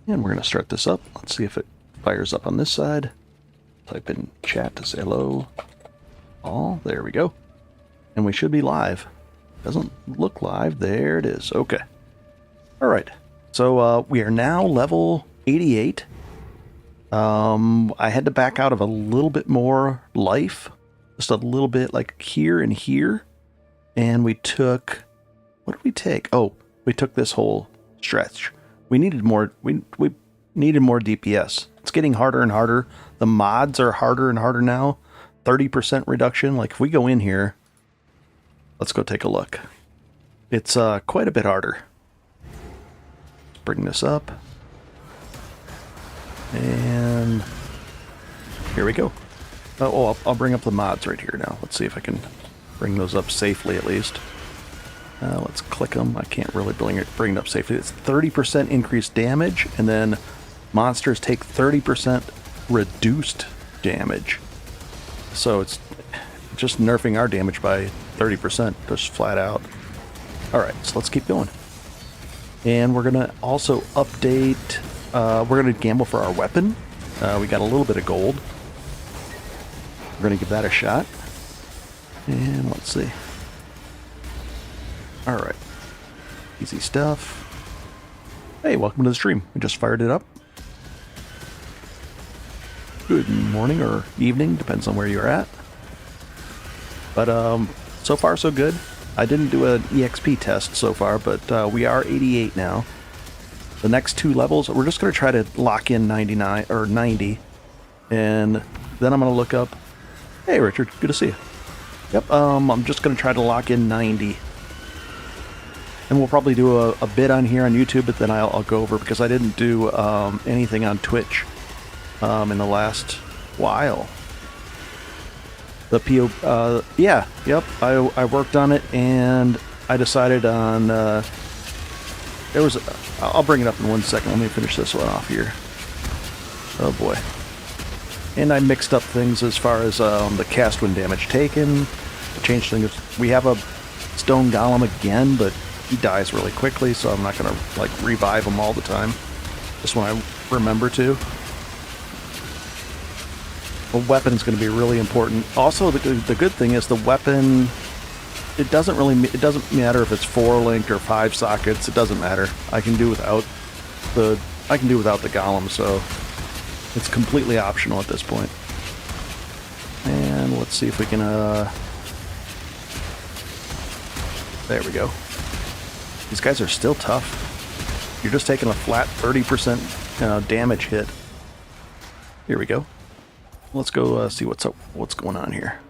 And we're going to start this up. Let's see if it fires up on this side. Type in chat to say hello. All, there we go. And we should be live. Doesn't look live. There it is. Okay. All right. So we are now level 88. I had to back out of a little bit more life. Just a little bit like here and here. And we took... What did we take? Oh, we took this whole stretch. We needed more... We needed more DPS. It's getting harder and harder. The mods are harder and harder now. 30% reduction. Like if we go in here... Let's go take a look. It's quite a bit harder. Let's bring this up. And here we go. I'll bring up the mods right here now. Let's see if I can bring those up safely at least. Let's click them. I can't really bring it up safely. It's 30% increased damage, and then monsters take 30% reduced damage. So it's just nerfing our damage by 30%, just flat out. Alright, so let's keep going. And we're going to also update... we're going to gamble for our weapon. We got a little bit of gold. We're going to give that a shot. And let's see. Alright. Easy stuff. Hey, welcome to the stream. We just fired it up. Good morning or evening, depends on where you're at. But so far so good. I didn't do an EXP test so far, but we are 88 now. The next two levels, we're just going to try to lock in 99 or 90. And then I'm going to look up... Hey, Richard, good to see you. Yep, I'm just going to try to lock in 90. And we'll probably do a bit on here on YouTube, but then I'll go over, because I didn't do anything on Twitch in the last while. The PO... yeah, yep, I worked on it, and I decided on... there was... I'll bring it up in 1 second. Let me finish this one off here. Oh boy. And I mixed up things as far as the cast when damage taken. Changed things. We have a stone golem again, but he dies really quickly, so I'm not going to like revive him all the time. Just when I remember to. The weapon's going to be really important. Also, the good thing is the weapon... It doesn't matter if it's 4 linked or 5 sockets. It doesn't matter. I can do without the golem, so it's completely optional at this point. And let's see if we can there we go. These guys are still tough. You're just taking a flat 30% damage hit. Here we go. Let's go see what's going on here.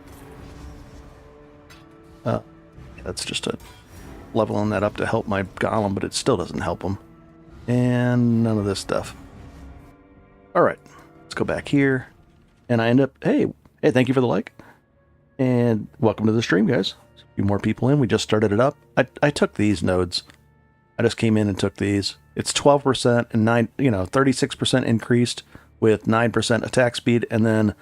That's just a leveling that up to help my golem, but it still doesn't help him. And none of this stuff. Alright, let's go back here. And I end up... Hey, thank you for the like. And welcome to the stream, guys. A few more people in. We just started it up. I took these nodes. I just came in and took these. It's 12% and 36% increased with 9% attack speed, and then...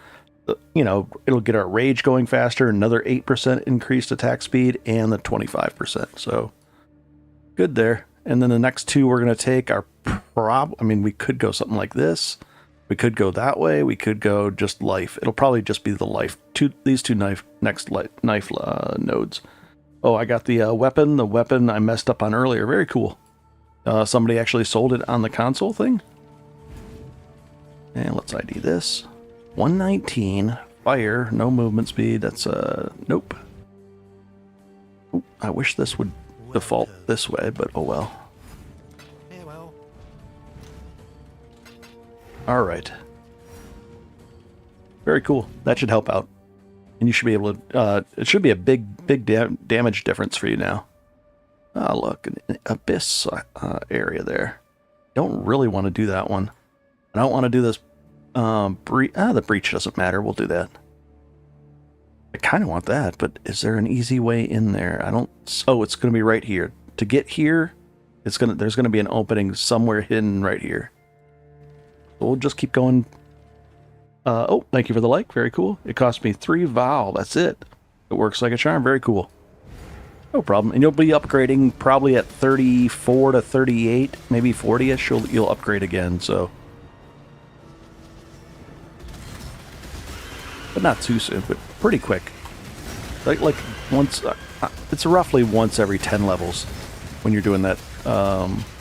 it'll get our rage going faster, another 8% increased attack speed, and the 25%. So, good there. And then the next two we're going to take are we could go something like this. We could go that way. We could go just life. It'll probably just be the life. These two knife nodes. Oh, I got the weapon. The weapon I messed up on earlier. Very cool. Somebody actually sold it on the console thing. And let's ID this. 119, fire, no movement speed, that's, nope. Ooh, I wish this would default this way, but oh well. Alright. Very cool. That should help out. And you should be able to, it should be a big damage difference for you now. Oh, look, an abyss area there. Don't really want to do that one. I don't want to do this. The breach doesn't matter. We'll do that. I kind of want that, but is there an easy way in there? I don't... Oh, it's going to be right here. To get here, there's going to be an opening somewhere hidden right here. So we'll just keep going. Oh, thank you for the like. Very cool. It cost me 3 Val. That's it. It works like a charm. Very cool. No problem. And you'll be upgrading probably at 34 to 38, maybe 40-ish. You'll upgrade again, so. But not too soon, but pretty quick. Like once, it's roughly once every 10 levels when you're doing that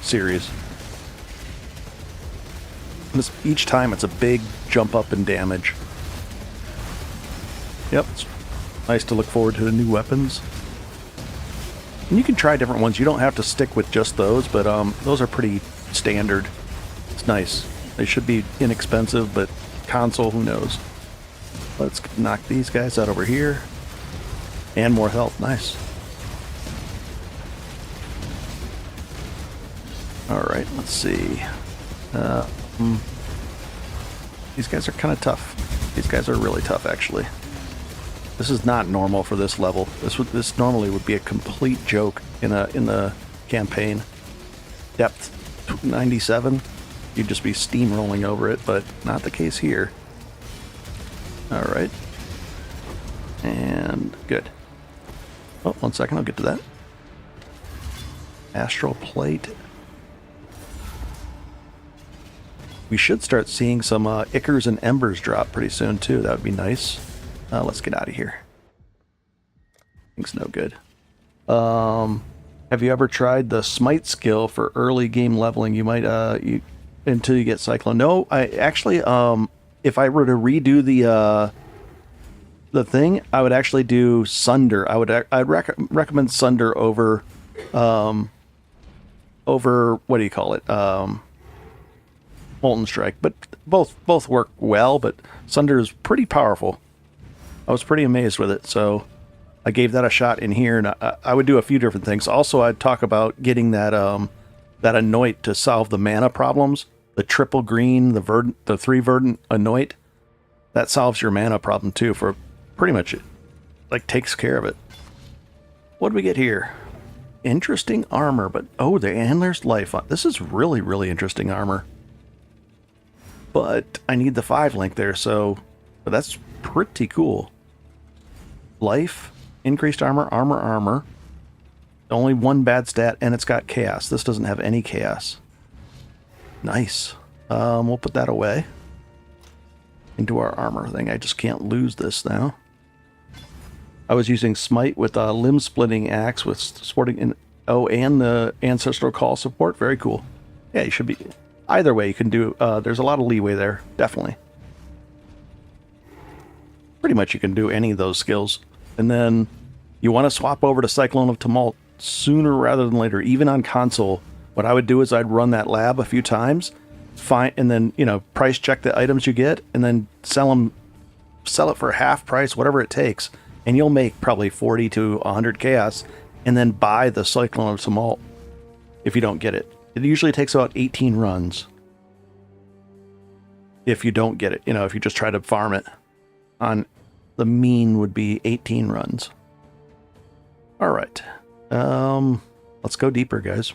series. And each time it's a big jump up in damage. Yep, it's nice to look forward to the new weapons. And you can try different ones. You don't have to stick with just those, but those are pretty standard. It's nice. They should be inexpensive, but console, who knows? Let's knock these guys out over here. And more health. Nice. Alright, let's see. These guys are kind of tough. These guys are really tough, actually. This is not normal for this level. This normally would be a complete joke in the campaign. Depth 97, you'd just be steamrolling over it, but not the case here. All right, and good. Oh, 1 second, I'll get to that. Astral plate. We should start seeing some Ichors and Embers drop pretty soon too. That would be nice. Let's get out of here. Thing's no good. Have you ever tried the Smite skill for early game leveling? You might until you get Cyclone. No, I actually if I were to redo the thing, I would actually do Sunder. I'd recommend Sunder over what do you call it? Molten Strike. But both work well, but Sunder is pretty powerful. I was pretty amazed with it, so I gave that a shot in here, and I would do a few different things. Also, I'd talk about getting that Anoint to solve the mana problems. The triple green, the 3 verdant Anoint, that solves your mana problem too. For pretty much it, like takes care of it. What do we get here? Interesting armor, but oh, and there's life on. This is really, really interesting armor. But I need the 5 link there, so but that's pretty cool. Life, increased armor, armor. Only 1 bad stat, and it's got chaos. This doesn't have any chaos. Nice. We'll put that away into our armor thing. I just can't lose this now. I was using Smite with a limb splitting axe with sporting in and the ancestral call support. Very cool. Yeah, you should be. Either way, you can do. There's a lot of leeway there, definitely. Pretty much, you can do any of those skills. And then you want to swap over to Cyclone of Tumult sooner rather than later, even on console. What I would do is I'd run that lab a few times, and then, price check the items you get, and then sell it for half price, whatever it takes, and you'll make probably 40 to 100 chaos, and then buy the Cyclone of Tumult if you don't get it. It usually takes about 18 runs if you don't get it, if you just try to farm it. On the mean would be 18 runs. All right. Let's go deeper, guys.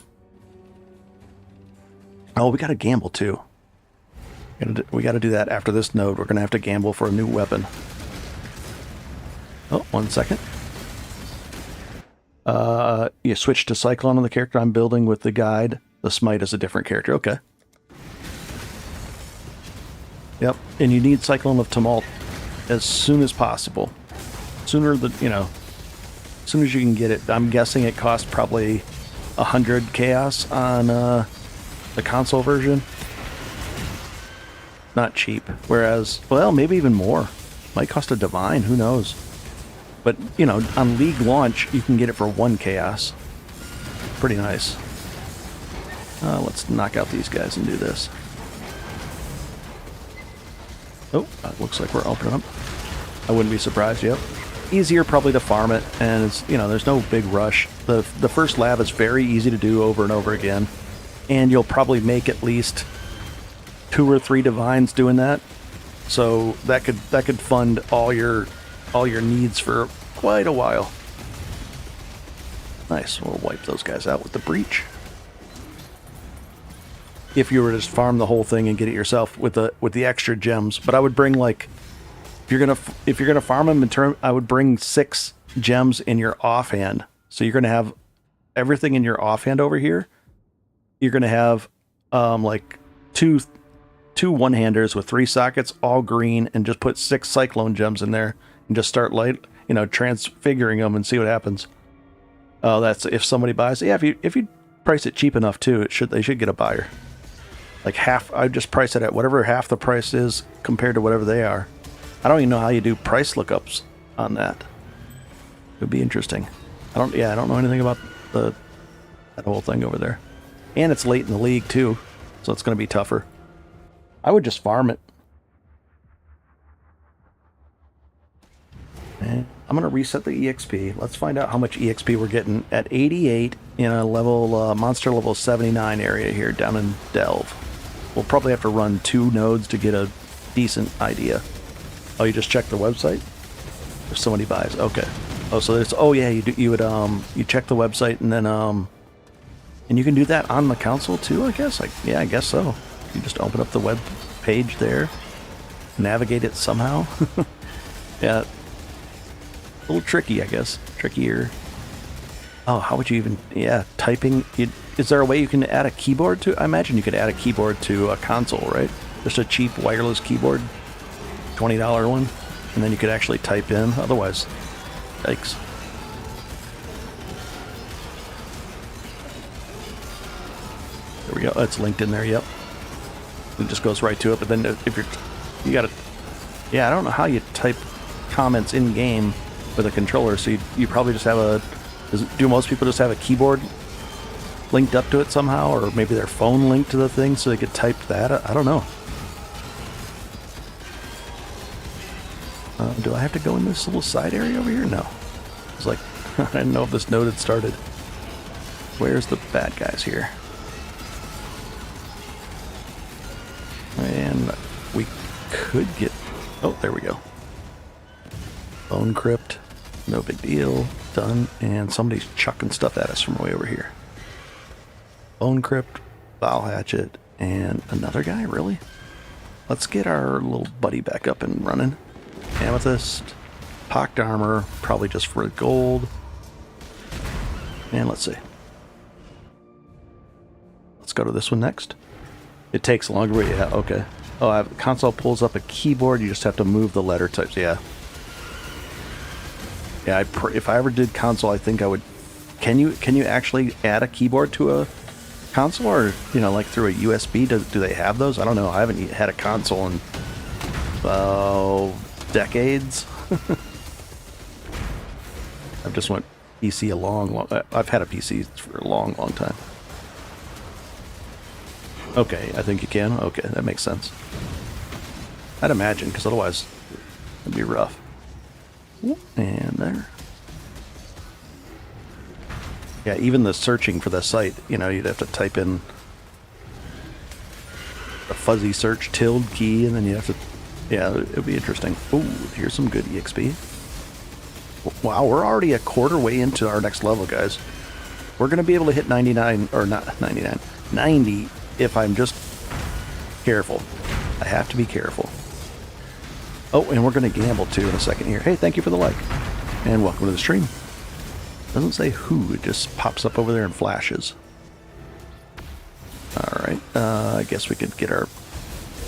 Oh, we got to gamble too. We got to do that after this node. We're going to have to gamble for a new weapon. Oh, 1 second. You switch to Cyclone on the character I'm building with the guide. The Smite is a different character. Okay. Yep. And you need Cyclone of Tumult as soon as possible. Sooner than, as soon as you can get it. I'm guessing it costs probably 100 chaos on the console version. Not cheap. Whereas, well, maybe even more. Might cost a divine, who knows. But, on League launch, you can get it for 1 chaos. Pretty nice. Let's knock out these guys and do this. Oh, looks like we're opening up. I wouldn't be surprised, yep. Easier probably to farm it, and it's, there's no big rush. The first lab is very easy to do over and over again, and you'll probably make at least 2 or 3 divines doing that. So that could fund all your needs for quite a while. Nice. We'll wipe those guys out with the breach. If you were to just farm the whole thing and get it yourself with the extra gems, but I would bring if you're gonna farm them I would bring 6 gems in your offhand, So you're going to have everything in your offhand over here. You're going to have like two one-handers with 3 sockets, all green, and just put 6 cyclone gems in there and just start transfiguring them and see what happens. Oh, that's if somebody buys it. Yeah, if you price it cheap enough too, they should get a buyer. Like half, I just price it at whatever half the price is compared to whatever they are. I don't even know how you do price lookups on that. It would be interesting. I don't know anything about that whole thing over there. And it's late in the league too, so it's going to be tougher. I would just farm it. And I'm going to reset the EXP. Let's find out how much EXP we're getting at 88 in a monster level 79 area here down in Delve. We'll probably have to run 2 nodes to get a decent idea. Oh, you just check the website? If somebody buys, okay. Oh, so there's, oh yeah, you check the website and then, and you can do that on the console too, I guess? Yeah, I guess so. You just open up the web page there, navigate it somehow. Yeah. A little tricky, I guess. Trickier. Oh, how would you even... Yeah, typing... Is there a way you can add a keyboard to... I imagine you could add a keyboard to a console, right? Just a cheap wireless keyboard. $20 one. And then you could actually type in. Otherwise, yikes. There we go. It's linked in there, yep. It just goes right to it. But then if you gotta... Yeah, I don't know how you type comments in-game with a controller, so you probably just have do most people just have a keyboard linked up to it somehow, or maybe their phone linked to the thing so they could type that? I don't know. Do I have to go in this little side area over here? No. It's like, I didn't know if this node had started. Where's the bad guys here? And we could get... Oh, there we go. Bone crypt. No big deal. Done. And somebody's chucking stuff at us from way over here. Bone crypt, bow hatchet, and another guy, really? Let's get our little buddy back up and running. Amethyst, pocked armor, probably just for gold. And let's see. Let's go to this one next. It takes longer, yeah, okay. Oh, the console pulls up a keyboard, you just have to move the letter types, yeah. Yeah, if I ever did console, I think I would... Can you actually add a keyboard to a console, or like through a USB? Do they have those? I don't know. I haven't had a console in decades. I've just went PC a long. I've had a PC for a long time. Okay, I think you can. Okay, that makes sense. I'd imagine, because otherwise it'd be rough. And there. Yeah, even the searching for the site, you'd have to type in a fuzzy search tilde key, and then you have to... Yeah, it'd be interesting. Ooh, here's some good EXP. Wow, we're already a quarter way into our next level, guys. We're going to be able to hit 99, or not 99, 90 if I'm just careful. I have to be careful. Oh, and we're going to gamble too in a second here. Hey, thank you for the like. And welcome to the stream. Doesn't say who, it just pops up over there and flashes. Alright, I guess we could get our...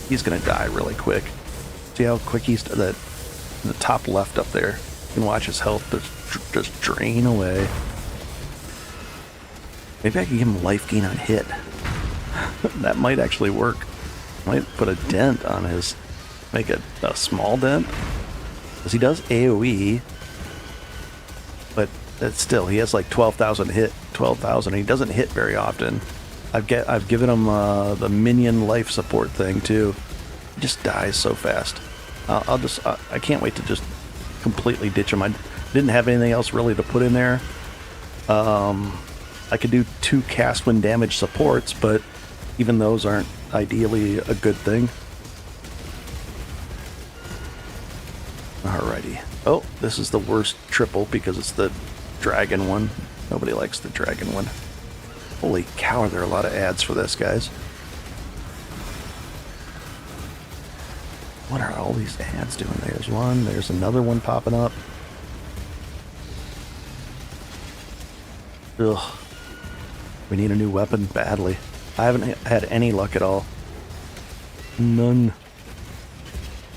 He's going to die really quick. See how quick he's... In the top left up there. You can watch his health just drain away. Maybe I can give him life gain on hit. That might actually work. Might put a dent on his... Make a small dent. Because he does AoE. But that's still, he has like 12,000 hit. 12,000. He doesn't hit very often. I've given him the minion life support thing too. He just dies so fast. I can't wait to just completely ditch him. I didn't have anything else really to put in there. I could do 2 cast when damage supports, but even those aren't ideally a good thing. Alrighty. Oh, this is the worst triple because it's the dragon one. Nobody likes the dragon one. Holy cow, there are a lot of ads for this, guys. What are all these ads doing? There's one, there's another one popping up. Ugh. We need a new weapon badly. I haven't had any luck at all. None.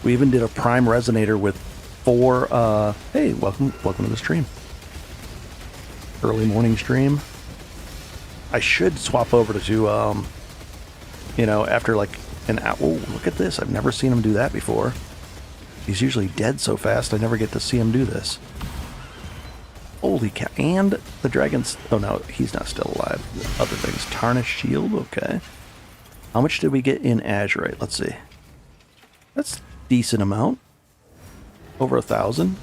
We even did a prime resonator with 4, hey, welcome to the stream. Early morning stream. I should swap over to, you know, after like an hour. Oh, look at this. I've never seen him do that before. He's usually dead so fast, I never get to see him do this. Holy cow. And the dragon's... Oh, no, he's not still alive. The other things. Tarnished shield, okay. How much did we get in Azurite? Let's see. That's a decent amount. Over 1,000.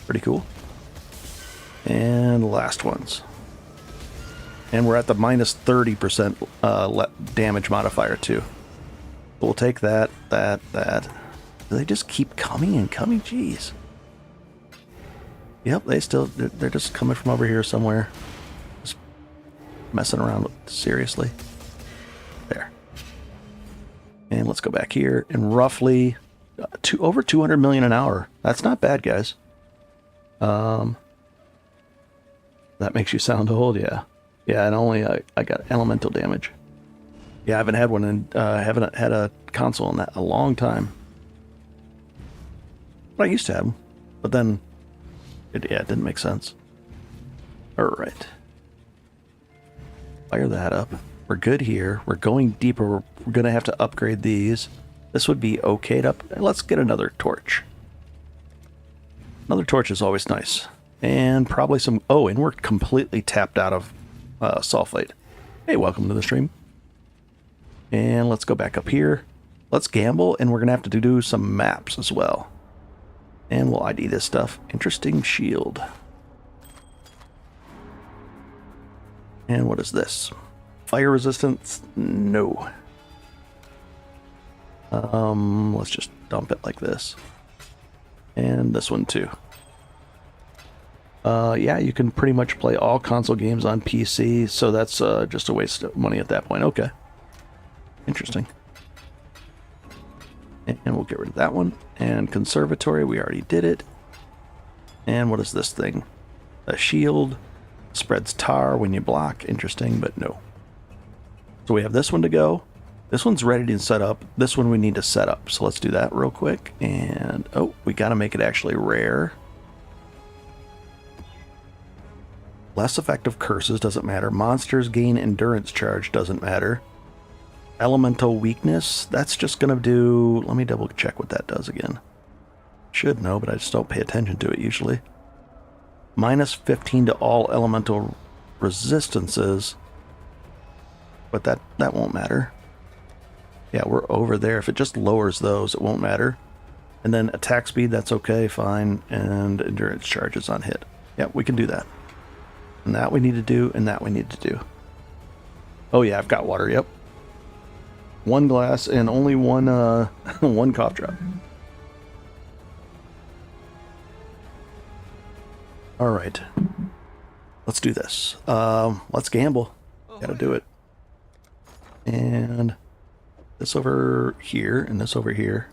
Pretty cool. And the last ones. And we're at the minus 30% damage modifier, too. We'll take that. They just keep coming and coming. Jeez. Yep, they're just coming from over here somewhere. Just messing around with, seriously. There. And let's go back here. And roughly over 200 million an hour. That's not bad, guys. That makes you sound old, yeah. Yeah, and only I got elemental damage. Yeah, I haven't had one in, haven't had a console in that a long time. But I used to have them. But then, it didn't make sense. Alright. Fire that up. We're good here. We're going deeper. We're going to have to upgrade these. This would be okay to up. Let's get another torch. Another torch is always nice. And probably some... Oh, and we're completely tapped out of sulfate. Hey, welcome to the stream. And let's go back up here. Let's gamble, and we're going to have to do some maps as well. And we'll ID this stuff. Interesting shield. And what is this? Fire resistance? No. Let's just dump it like this. And this one too. Yeah, you can pretty much play all console games on PC, so that's just a waste of money at that point. Okay. Interesting. And we'll get rid of that one. And conservatory, we already did it. And what is this thing? A shield. Spreads tar when you block. Interesting, but no. So we have this one to go. This one's ready to set up. This one we need to set up. So let's do that real quick. And, oh, we got to make it actually rare. Less effective curses doesn't matter. Monsters gain endurance charge doesn't matter. Elemental weakness, that's just going to do... Let me double check what that does again. Should know, but I just don't pay attention to it usually. Minus 15 to all elemental resistances. But that won't matter. Yeah, we're over there. If it just lowers those, it won't matter. And then attack speed, that's okay, fine. And endurance charges on hit. Yeah, we can do that. And that we need to do, and that we need to do. Oh yeah, I've got water, yep. One glass and only one one cough drop. All right, let's do this. Let's gamble. Gotta do it. And this over here and this over here.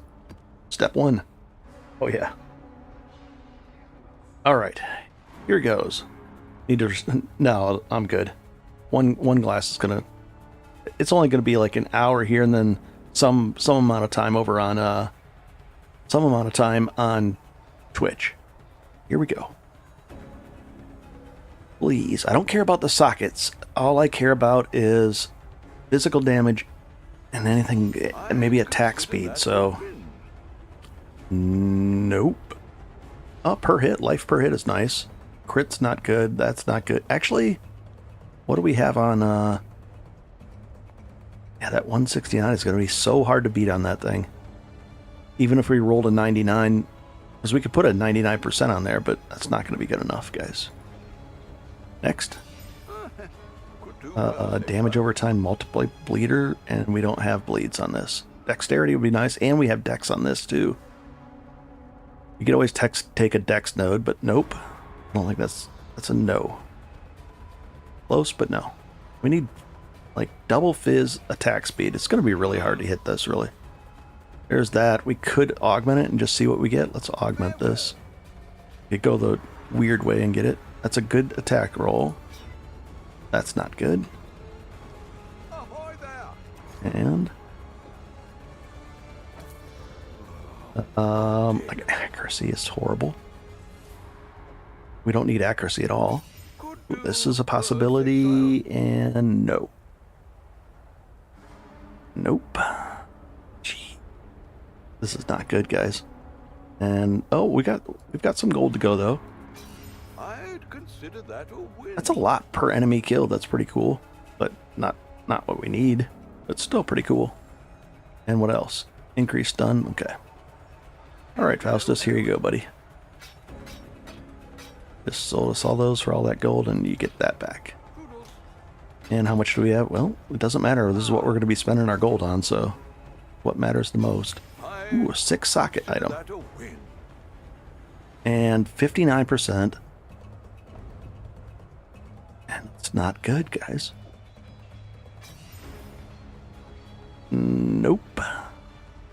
Step one. Oh yeah. All right, here goes. Need to... No, I'm good. One glass is gonna... It's only gonna be like an hour here, and then some amount of time over on some amount of time on Twitch. Here we go. Please, I don't care about the sockets. All I care about is physical damage and anything, and maybe attack speed. So, nope. Oh, per hit, life per hit is nice. Crit's not good. That's not good. Actually, what do we have on? Yeah, that 169 is going to be so hard to beat on that thing. Even if we rolled a 99, because we could put a 99% on there, but that's not going to be good enough, guys. Next. Damage over time, multiply bleeder, and we don't have bleeds on this. Dexterity would be nice, and we have dex on this too. You could always take a dex node, but nope. I don't think that's a no. Close, but no. We need like double fizz attack speed. It's going to be really hard to hit this, really. There's that. We could augment it and just see what we get. Let's augment this. You go the weird way and get it. That's a good attack roll. That's not good. Ahoy there. And accuracy is horrible. We don't need accuracy at all. Ooh, this is a possibility, and no. Nope. Gee. This is not good, guys. And oh, we've got some gold to go though. I'd consider that a win. That's a lot per enemy kill. That's pretty cool, but not what we need. But still pretty cool. And what else? Increased stun. Okay. All right, Faustus, here you go, buddy. Just sold us all those for all that gold, and you get that back. And how much do we have? Well, it doesn't matter. This is what we're going to be spending our gold on, so what matters the most? Ooh, a 6 socket item. And 59%. And it's not good, guys. Nope.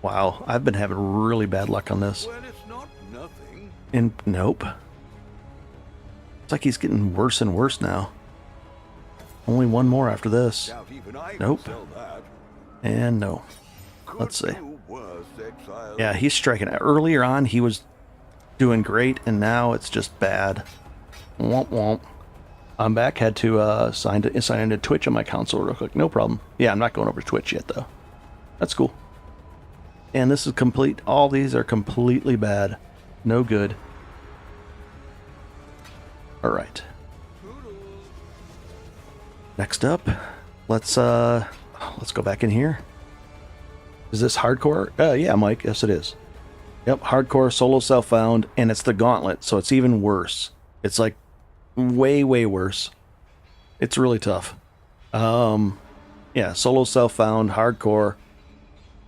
Wow, I've been having really bad luck on this. Well, it's not nothing. And nope. It's like he's getting worse and worse now. Only one more after this. Doubt even I can Nope. sell that. And no. Could Let's see. do worse, Exile. Yeah, he's striking. Earlier on, he was doing great, and now it's just bad. Womp womp. I'm back. Had to sign into Twitch on my console real quick. No problem. Yeah, I'm not going over to Twitch yet, though. That's cool. And this is complete. All these are completely bad. No good. All right. Next up, let's go back in here. Is this hardcore? Yeah, Mike. Yes, it is. Yep, hardcore solo self-found, and it's the Gauntlet, so it's even worse. It's like way worse. It's really tough. Yeah, solo self-found, hardcore.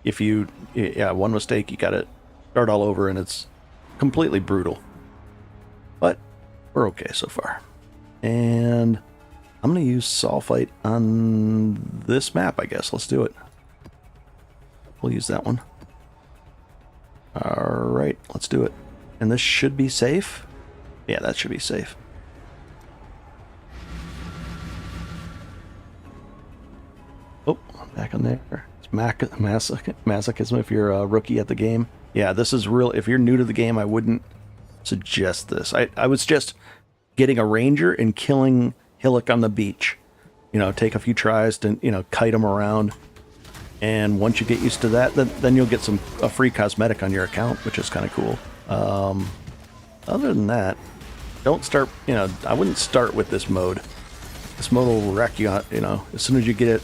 If you, one mistake, you gotta start all over, and it's completely brutal. But we're okay so far. And I'm gonna use Sulfite on this map, I guess. Let's do it. We'll use that one. Alright, let's do it. And this should be safe. Yeah, that should be safe. Oh, back on there. It's masochism if you're a rookie at the game. Yeah, this is real. If you're new to the game, I wouldn't suggest this. I would suggest getting a ranger and killing Hillock on the beach. You know, take a few tries to, kite him around. And once you get used to that, then you'll get a free cosmetic on your account, which is kind of cool. Other than that, don't start, I wouldn't start with this mode. This mode will wreck you, as soon as you get it.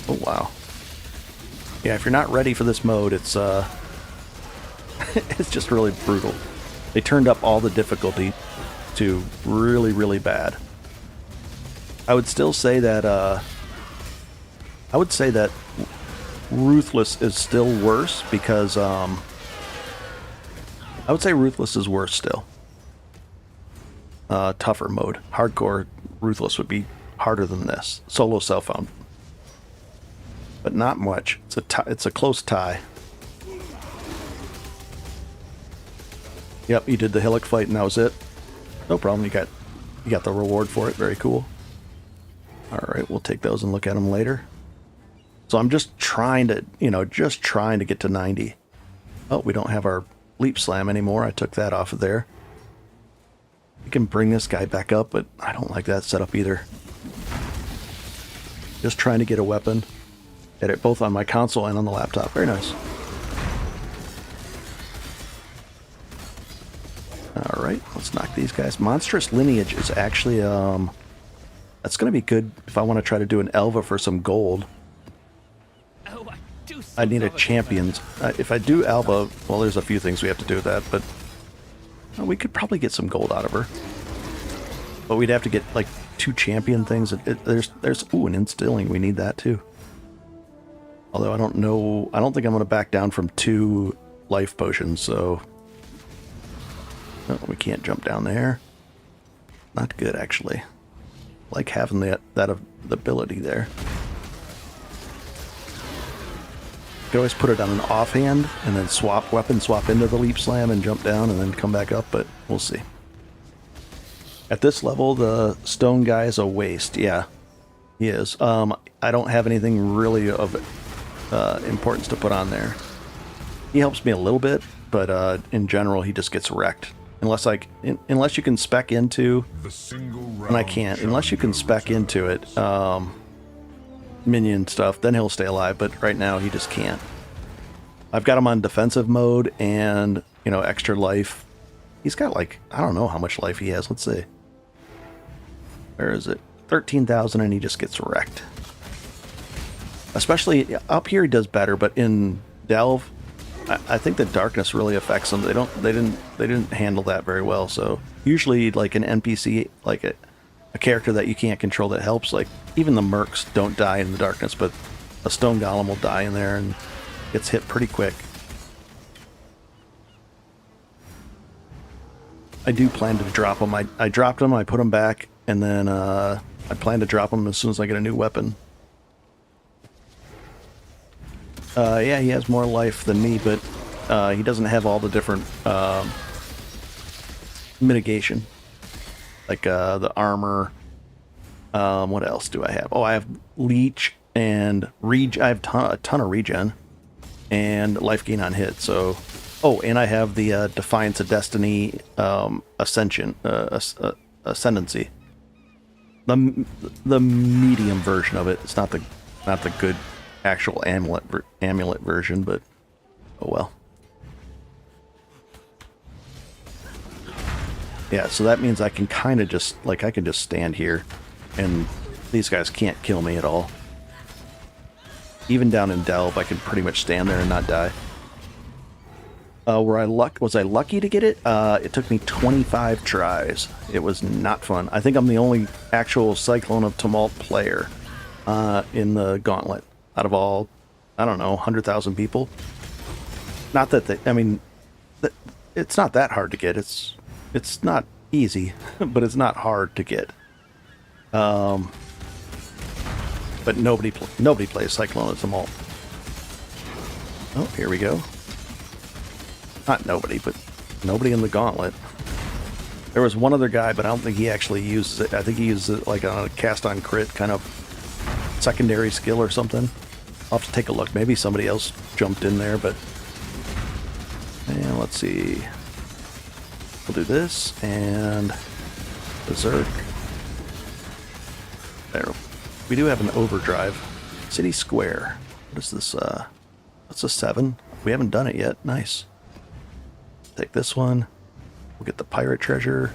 Oh, wow. Yeah, if you're not ready for this mode, it's it's just really brutal. They turned up all the difficulty to really bad. I would still say that, Ruthless is still worse because, I would say Ruthless is worse still. Tougher mode. Hardcore Ruthless would be harder than this. Solo self-found. But not much. It's a close tie. Yep, you did the Hillock fight and that was it. No problem, you got the reward for it. Very cool. Alright, we'll take those and look at them later. So I'm just trying to, get to 90. Oh, we don't have our leap slam anymore. I took that off of there. We can bring this guy back up, but I don't like that setup either. Just trying to get a weapon. Get it both on my console and on the laptop. Very nice. Alright, let's knock these guys. Monstrous Lineage is actually, that's going to be good if I want to try to do an Elva for some gold. I need a champions. If I do Alba, well, there's a few things we have to do with that, but we could probably get some gold out of her. But we'd have to get like 2 champion things. There's an instilling. We need that too. Although I don't know. I don't think I'm going to back down from 2 life potions. So no, we can't jump down there. Not good actually. Like having that ability there. You can always put it on an offhand and then swap into the leap slam and jump down and then come back up, but we'll see. At this level, the stone guy is a waste. Yeah, He is. I don't have anything really of importance to put on there. He helps me a little bit, but in general, he just gets wrecked. Unless you can spec into, and I can't. Unless you can spec into it, minion stuff, then he'll stay alive. But right now, he just can't. I've got him on defensive mode and extra life. He's got like I don't know how much life he has. Let's see. Where is it? 13,000, and he just gets wrecked. Especially up here, he does better, but in Delve, I think the darkness really affects them. They didn't handle that very well. So usually, like an NPC, like a character that you can't control that helps. Like even the mercs don't die in the darkness, but a stone golem will die in there and gets hit pretty quick. I do plan to drop him. I dropped him. I put him back, and then I plan to drop him as soon as I get a new weapon. Yeah, he has more life than me, but he doesn't have all the different mitigation. Like the armor. What else do I have? Oh, I have leech and I have a ton of regen and life gain on hit. So, and I have the Defiance of Destiny ascendancy. The medium version of it. It's not the good actual amulet version, but oh well. Yeah, so that means I can kind of just I can just stand here and these guys can't kill me at all. Even down in Delve, I can pretty much stand there and not die. Was I lucky to get it? It took me 25 tries. It was not fun. I think I'm the only actual Cyclone of Tumult player in the Gauntlet out of all, I don't know, 100,000 people. Not that it's not that hard to get. It's not easy, but it's not hard to get. But nobody plays Cyclone of Tumult. Oh, here we go. Not nobody, but nobody in the Gauntlet. There was one other guy, but I don't think he actually uses it. I think he uses it like on a cast on crit kind of secondary skill or something. I'll have to take a look. Maybe somebody else jumped in there, but... And let's see. We'll do this, and... Berserk. There. We do have an overdrive. City Square. What is this? That's a 7. We haven't done it yet. Nice. Take this one. We'll get the pirate treasure.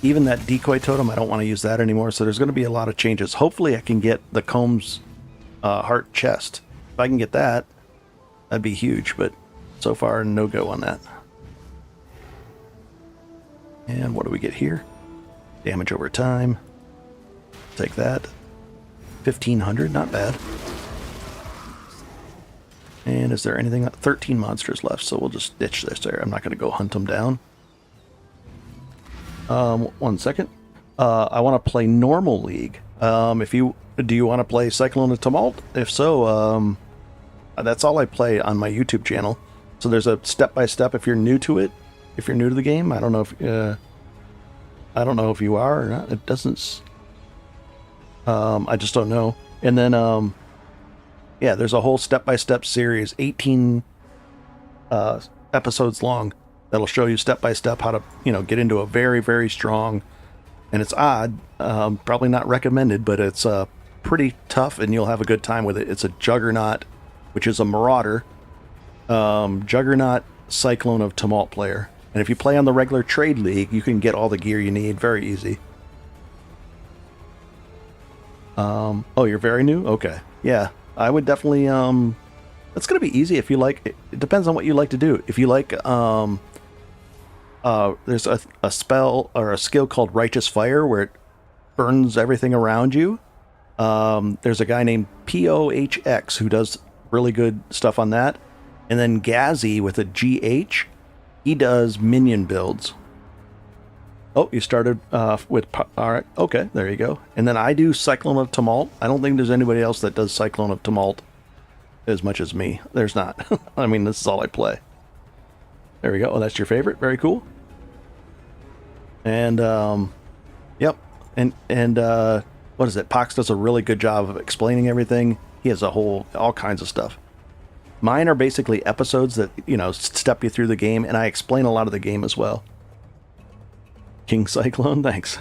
Even that decoy totem, I don't want to use that anymore, so there's going to be a lot of changes. Hopefully I can get the Combs heart chest. If I can get that, that'd be huge, but so far, no go on that. And what do we get here? Damage over time. Take that. 1,500, not bad. And is there anything? 13 monsters left, so we'll just ditch this there. I'm not going to go hunt them down. 1 second. I want to play normal league. Do you want to play Cyclone of Tumult? If so, that's all I play on my YouTube channel. So there's a step-by-step if you're new to it. If you're new to the game, I don't know if you are or not. It doesn't. I just don't know. And then, yeah, there's a whole step-by-step series, 18 episodes long, that'll show you step-by-step how to, get into a very, very strong, and it's odd, probably not recommended, but it's pretty tough, and you'll have a good time with it. It's a Juggernaut, which is a Marauder, Juggernaut Cyclone of Tumult player. And if you play on the regular trade league, you can get all the gear you need very easy. Oh, you're very new? Okay. Yeah, I would definitely, it's going to be easy if you like, it depends on what you like to do. If you like, there's a spell or a skill called Righteous Fire where it burns everything around you. There's a guy named POHX who does really good stuff on that. And then Gazi with a GH, he does minion builds. Oh, you started with... All right, okay, there you go. And then I do Cyclone of Tumult. I don't think there's anybody else that does Cyclone of Tumult as much as me. There's not. I mean, this is all I play. There we go. Oh, that's your favorite? Very cool. And, yep. And what is it? Pox does a really good job of explaining everything. He has all kinds of stuff. Mine are basically episodes that, step you through the game, and I explain a lot of the game as well. King Cyclone, thanks.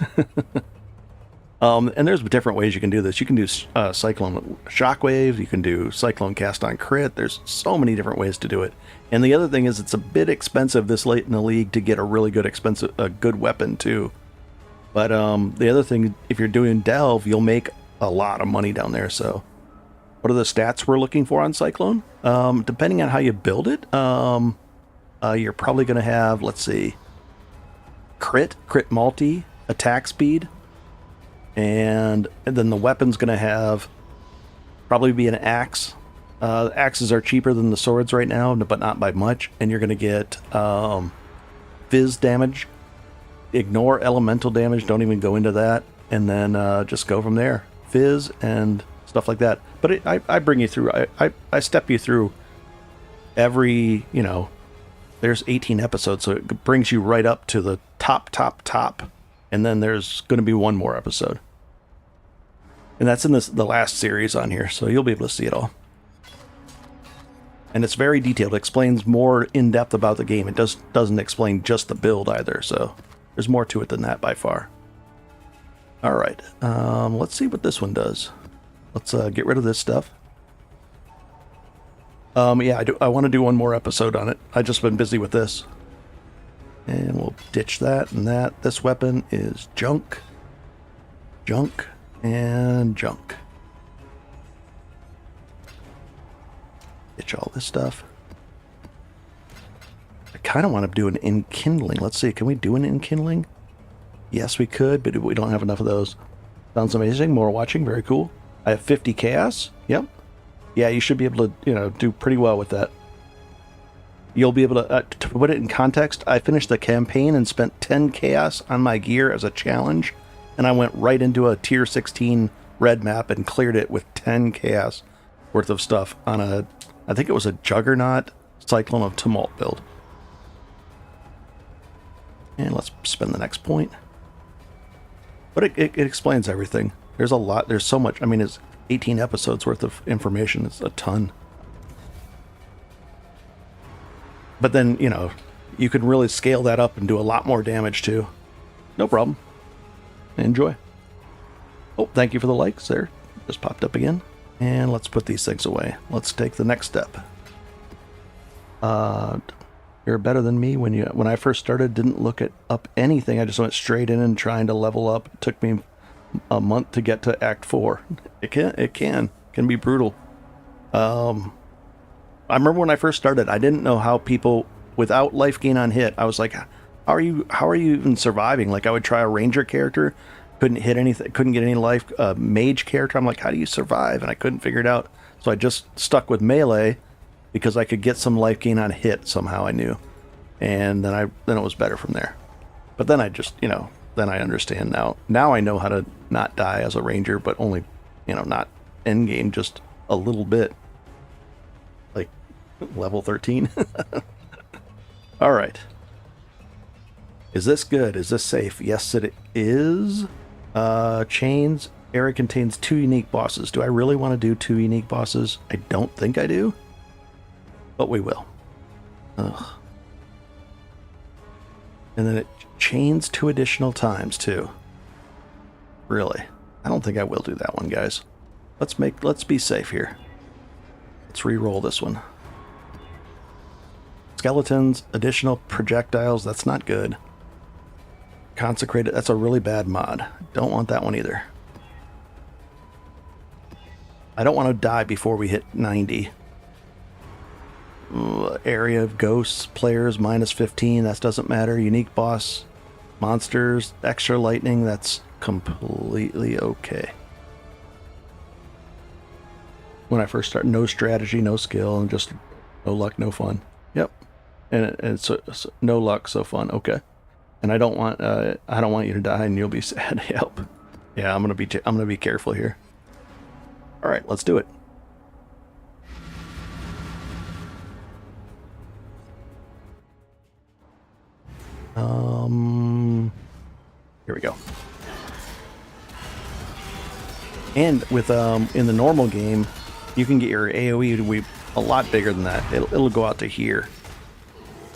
And there's different ways you can do this. You can do Cyclone Shockwave. You can do Cyclone Cast on Crit. There's so many different ways to do it. And the other thing is it's a bit expensive this late in the league to get a really good good weapon too. But the other thing, if you're doing Delve, you'll make a lot of money down there. So what are the stats we're looking for on Cyclone? Depending on how you build it, you're probably going to have, let's see, crit multi, attack speed, and then the weapon's going to have probably be an axe. Axes are cheaper than the swords right now, but not by much. And you're going to get fizz damage. Ignore elemental damage. Don't even go into that. And then just go from there. Fizz and stuff like that. But I bring you through. I step you through every, there's 18 episodes. So it brings you right up to the top. And then there's going to be one more episode. And that's in the last series on here. So you'll be able to see it all. And it's very detailed. It explains more in depth about the game. It doesn't explain just the build either. So there's more to it than that by far. All right. Let's see what this one does. Let's get rid of this stuff. Yeah, I want to do one more episode on it. I've just been busy with this. And we'll ditch that and that. This weapon is junk. Junk and junk. Ditch all this stuff. I kind of want to do an enkindling. Let's see, can we do an enkindling? Yes, we could, but we don't have enough of those. Sounds amazing. More watching. Very cool. I have 50 chaos. Yep. Yeah, you should be able to, do pretty well with that. You'll be able to put it in context. I finished the campaign and spent 10 chaos on my gear as a challenge, and I went right into a tier 16 red map and cleared it with 10 chaos worth of stuff on I think it was a Juggernaut Cyclone of Tumult build. And let's spend the next point. But it explains everything. There's a lot. There's so much. I mean, it's 18 episodes worth of information. It's a ton. But then, you can really scale that up and do a lot more damage too. No problem. Enjoy. Oh, thank you for the likes there. Just popped up again. And let's put these things away. Let's take the next step. You're better than me. When I first started, didn't look up anything. I just went straight in and trying to level up. It took me a month to get to Act 4. It can be brutal. I remember when I first started, I didn't know how people without life gain on hit. I was like, how are you even surviving? Like I would try a ranger character, couldn't hit anything, couldn't get any life. Mage character, I'm like, how do you survive? And I couldn't figure it out. So I just stuck with melee because I could get some life gain on hit somehow. I knew, and then it was better from there. But then I just then I understand now. Now I know how to not die as a ranger, but only not end game, just a little bit. Like level 13. All right. Is this good? Is this safe? Yes, it is. Chains area contains 2 unique bosses. Do I really want to do 2 unique bosses? I don't think I do. But we will. Ugh. And then it chains 2 additional times too. Really? I don't think I will do that one, guys. Let's be safe here. Let's re-roll this one. Skeletons, additional projectiles, that's not good. Consecrated, that's a really bad mod. Don't want that one either. I don't want to die before we hit 90. Area of ghosts, players, minus 15, that doesn't matter. Unique boss, monsters, extra lightning, that's completely okay. When I first start, no strategy, no skill, and just no luck, no fun. Yep. And so no luck, so fun. Okay. And I don't want you to die and you'll be sad. Help. Yeah, I'm gonna be careful here. All right, let's do it. Here we go. And with in the normal game, you can get your AoE to be a lot bigger than that. It'll go out to here.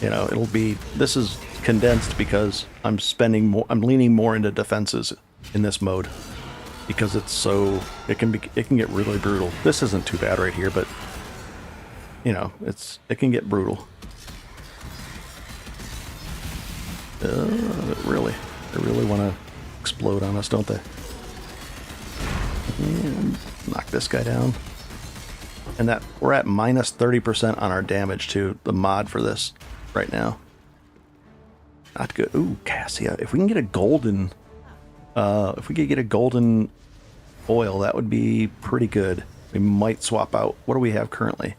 You know, it'll be, this is condensed because I'm spending more, I'm leaning more into defenses in this mode because it's so, it can get really brutal. This isn't too bad right here, but you know, it can get brutal. They really want to explode on us, don't they? And knock this guy down. And that we're at minus 30% on our damage to the mod for this right now. Not good. Ooh, Cassia. If we can get a golden, if we could get a golden oil, that would be pretty good. We might swap out. What do we have currently?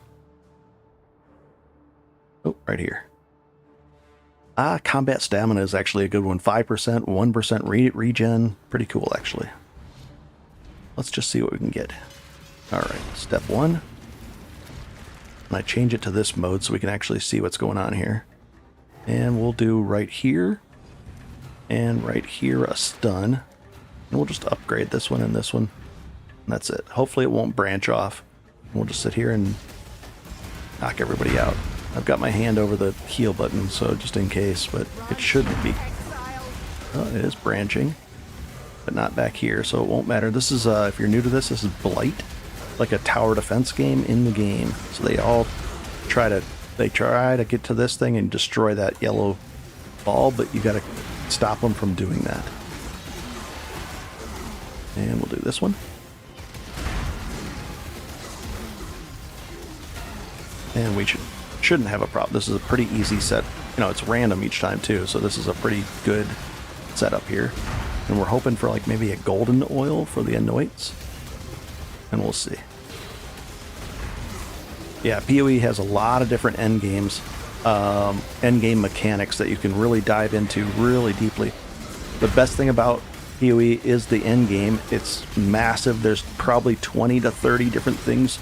Oh, right here. Ah, combat stamina is actually a good one. 5%, 1% regen. Pretty cool, actually. Let's just see what we can get. All right, step 1. And I change it to this mode so we can actually see what's going on here. And we'll do right here and right here a stun. And we'll just upgrade this one and this one. And that's it. Hopefully it won't branch off. And we'll just sit here and knock everybody out. I've got my hand over the heal button, so just in case, but it shouldn't be. Oh, it is branching, but not back here, so it won't matter. This is, if you're new to this, this is Blight, like a tower defense game in the game. So they all try to get to this thing and destroy that yellow ball, but you gotta stop them from doing that. And we'll do this one. And we shouldn't have a problem. This is a pretty easy set. You know, it's random each time too, so this is a pretty good setup here. And we're hoping for like maybe a golden oil for the anoints. And we'll see. Yeah, PoE has a lot of different end games, end game mechanics that you can really dive into really deeply. The best thing about PoE is the end game. It's massive. There's probably 20 to 30 different things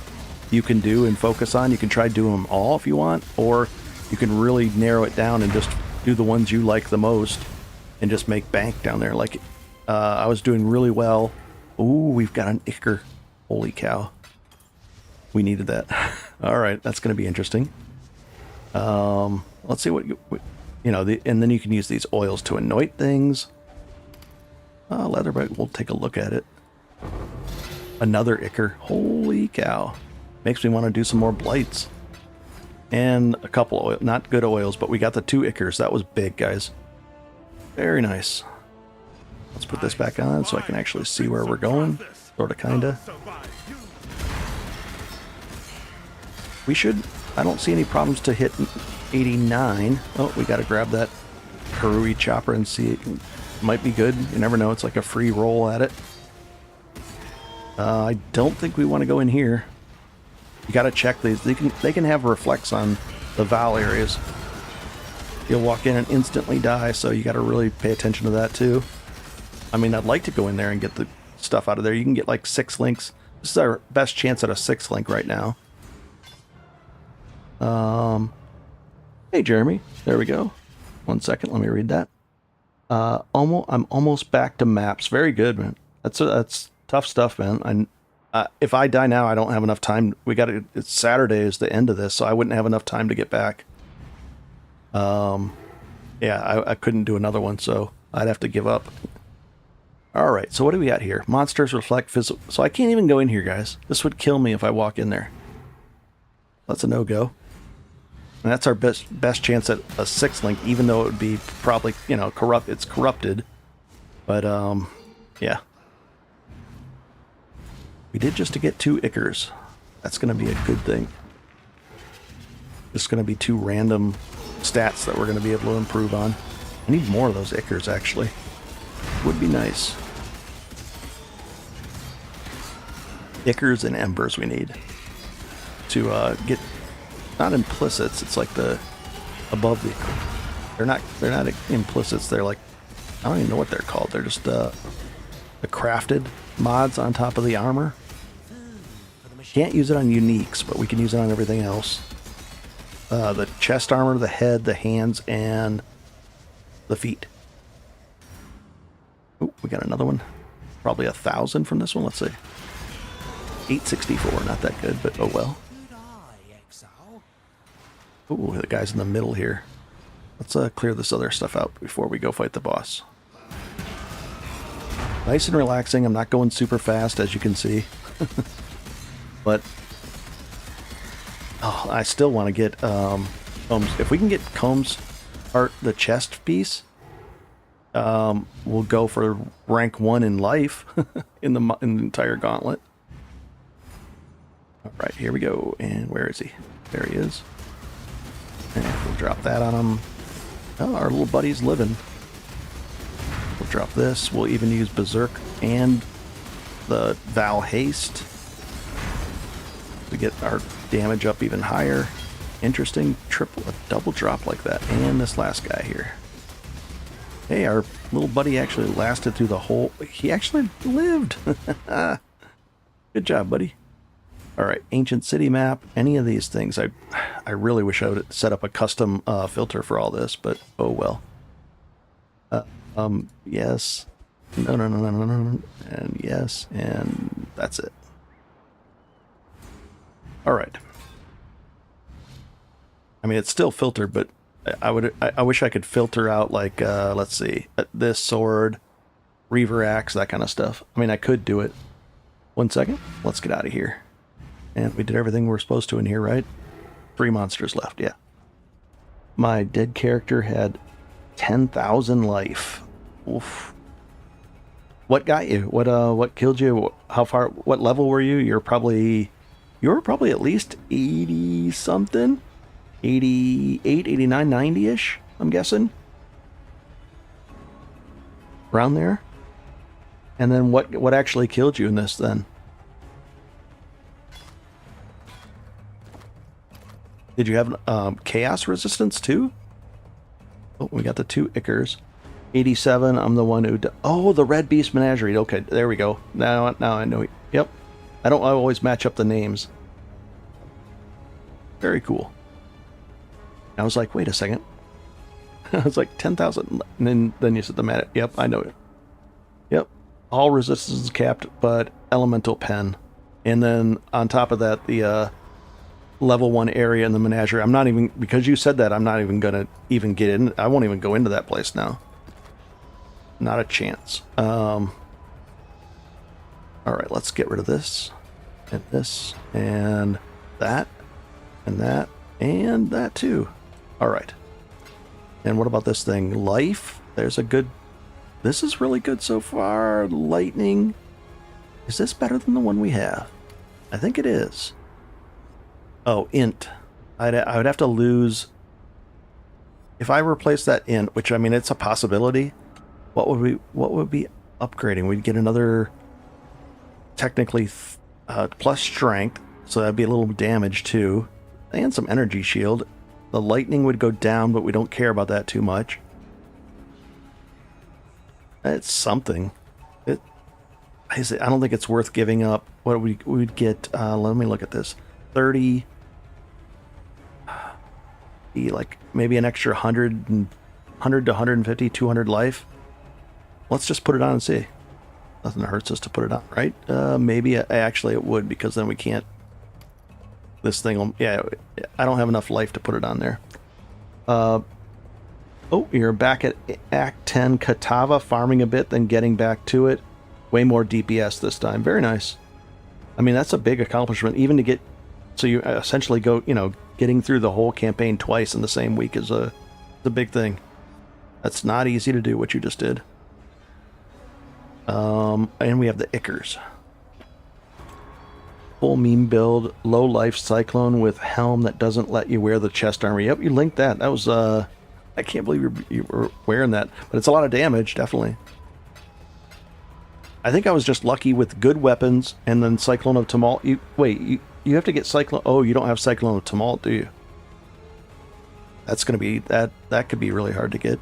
you can do and focus on. You can try doing them all if you want, or you can really narrow it down and just do the ones you like the most and just make bank down there. Like I was doing really well. Ooh, we've got an Ichor. Holy cow. We needed that. All right, that's going to be interesting. Let's see what you know, and then you can use these oils to anoint things. Leatherback, we'll take a look at it. Another Ichor. Holy cow. Makes me want to do some more blights. And a couple oil, not good oils, but we got the 2 Ichors. That was big, guys. Very nice. Let's put this back on so I can actually see where we're going. Sorta, kinda. We should, I don't see any problems to hit 89. Oh, we gotta grab that Karui chopper and see it. Might be good. You never know. It's like a free roll at it. I don't think we want to go in here. You gotta check these. They can have reflects on the Val areas. You'll walk in and instantly die, so you gotta really pay attention to that too. I mean, I'd like to go in there and get the stuff out of there. You can get like 6 links. This is our best chance at a 6 link right now. Hey Jeremy, there we go. 1 second, let me read that. I'm almost back to maps. Very good, man. That's tough stuff, man. If I die now, I don't have enough time. It's Saturday is the end of this, so I wouldn't have enough time to get back. Yeah, I couldn't do another one, so I'd have to give up. Alright, so what do we got here? Monsters reflect physical. So I can't even go in here, guys. This would kill me if I walk in there. That's a no-go. And that's our best chance at a 6 link, even though it would be probably, you know, it's corrupted. But, yeah. We did just to get 2 Ichors. That's going to be a good thing. It's going to be 2 random stats that we're going to be able to improve on. I need more of those Ichors, actually. Would be nice. Ichors and Embers we need to get, not implicits, it's like the above the, they're not implicits, they're like, I don't even know what they're called. They're just the crafted mods on top of the armor. Can't use it on uniques, but we can use it on everything else. The chest armor, the head, the hands, and the feet. Oh, we got another one. Probably 1,000 from this one. Let's see. 864, not that good, but oh well. Good eye, Exile. Ooh, the guy's in the middle here. Let's clear this other stuff out before we go fight the boss. Nice and relaxing. I'm not going super fast, as you can see. But oh, I still want to get Combs. If we can get Combs part the chest piece, we'll go for rank 1 in life in the entire gauntlet. All right, here we go. And where is he? There he is. And we'll drop that on him. Oh, our little buddy's living. We'll drop this. We'll even use Berserk and the Val Haste to get our damage up even higher. Interesting. A double drop like that. And this last guy here. Hey, our little buddy actually lasted through the whole... He actually lived. Good job, buddy. All right, ancient city map. Any of these things. I really wish I would set up a custom filter for all this, but oh well. Yes. No, and yes, and that's it. All right. I mean, it's still filtered, but I wish I could filter out like let's see, this sword, Reaver axe, that kind of stuff. I mean, I could do it. 1 second. Let's get out of here. And we did everything we're supposed to in here, right? 3 monsters left, yeah. My dead character had 10,000 life. Oof. What got you? What killed you? How far? What level were you? You were probably at least 80 something, 88, 89, 90-ish. I'm guessing. Around there. And then what actually killed you in this then? Did you have chaos resistance too? Oh, we got the 2 Ickers. 87, I'm the one who... Oh, the Red Beast Menagerie. Okay, there we go. Now I know. Yep. I always match up the names. Very cool. I was like, wait a second. I was like, 10,000. And then you said the mat. Yep, I know it. Yep. All resistance capped, but elemental pen. And then on top of that, the... level 1 area in the menagerie. I'm not even, because you said that, I'm not even gonna even get in. I won't even go into that place now. Not a chance. All right, let's get rid of this and this and that and that and that too. All right. And what about this thing? Life. There's a good... This is really good so far. Lightning. Is this better than the one we have? I think it is. Oh, int. I would have to lose... If I replace that int, which I mean it's a possibility, what would be upgrading? We'd get another technically plus strength, so that'd be a little damage too, and some energy shield. The lightning would go down, but we don't care about that too much. It's something. I don't think it's worth giving up. What we'd get? Let me look at this. 30. Be like maybe an extra 100 to 150, 200 life. Let's just put it on and see. Nothing hurts us to put it on, right? Maybe actually it would, because then we can't... This thing will... Yeah, I don't have enough life to put it on there. Oh, you're back at Act 10 Katava, farming a bit, then getting back to it. Way more DPS this time. Very nice. I mean, that's a big accomplishment, even to get... So you essentially go, getting through the whole campaign twice in the same week is a big thing. That's not easy to do, what you just did. And we have the Ickers. Full meme build, low life Cyclone with helm that doesn't let you wear the chest armor. Yep, you linked that. That was, I can't believe you were wearing that. But it's a lot of damage, definitely. I think I was just lucky with good weapons, and then Cyclone of Tumult. You have to get Cyclone... Oh, you don't have Cyclone of Tumult, do you? That's going to be... That could be really hard to get.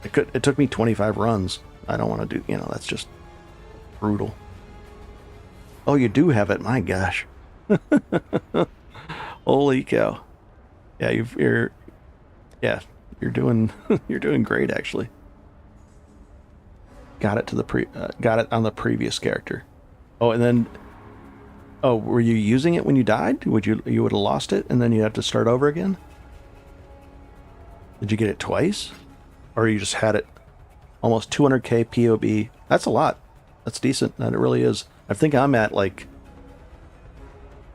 It took me 25 runs. I don't want to do... that's just brutal. Oh, you do have it. My gosh. Holy cow. Yeah, you're doing you're doing great, actually. Got it on the previous character. Oh, and then Oh, were you using it when you died? You would have lost it and then you have to start over again? Did you get it twice? Or you just had it almost 200k POB? That's a lot. That's decent. That it really is. I think I'm at like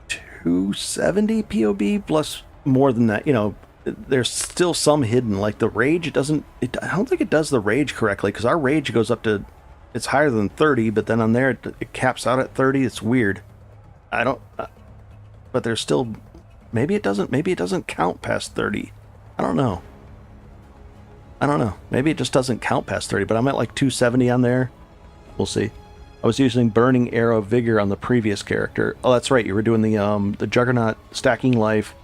270 POB plus more than that. You know, there's still some hidden. Like the rage, I don't think it does the rage correctly because our rage goes up to, it's higher than 30, but then on there it caps out at 30. It's weird. I don't, but there's still, maybe it doesn't count past 30. I don't know. Maybe it just doesn't count past 30, but I'm at like 270 on there. We'll see. I was using Burning Arrow Vigor on the previous character. Oh, that's right. You were doing the Juggernaut stacking life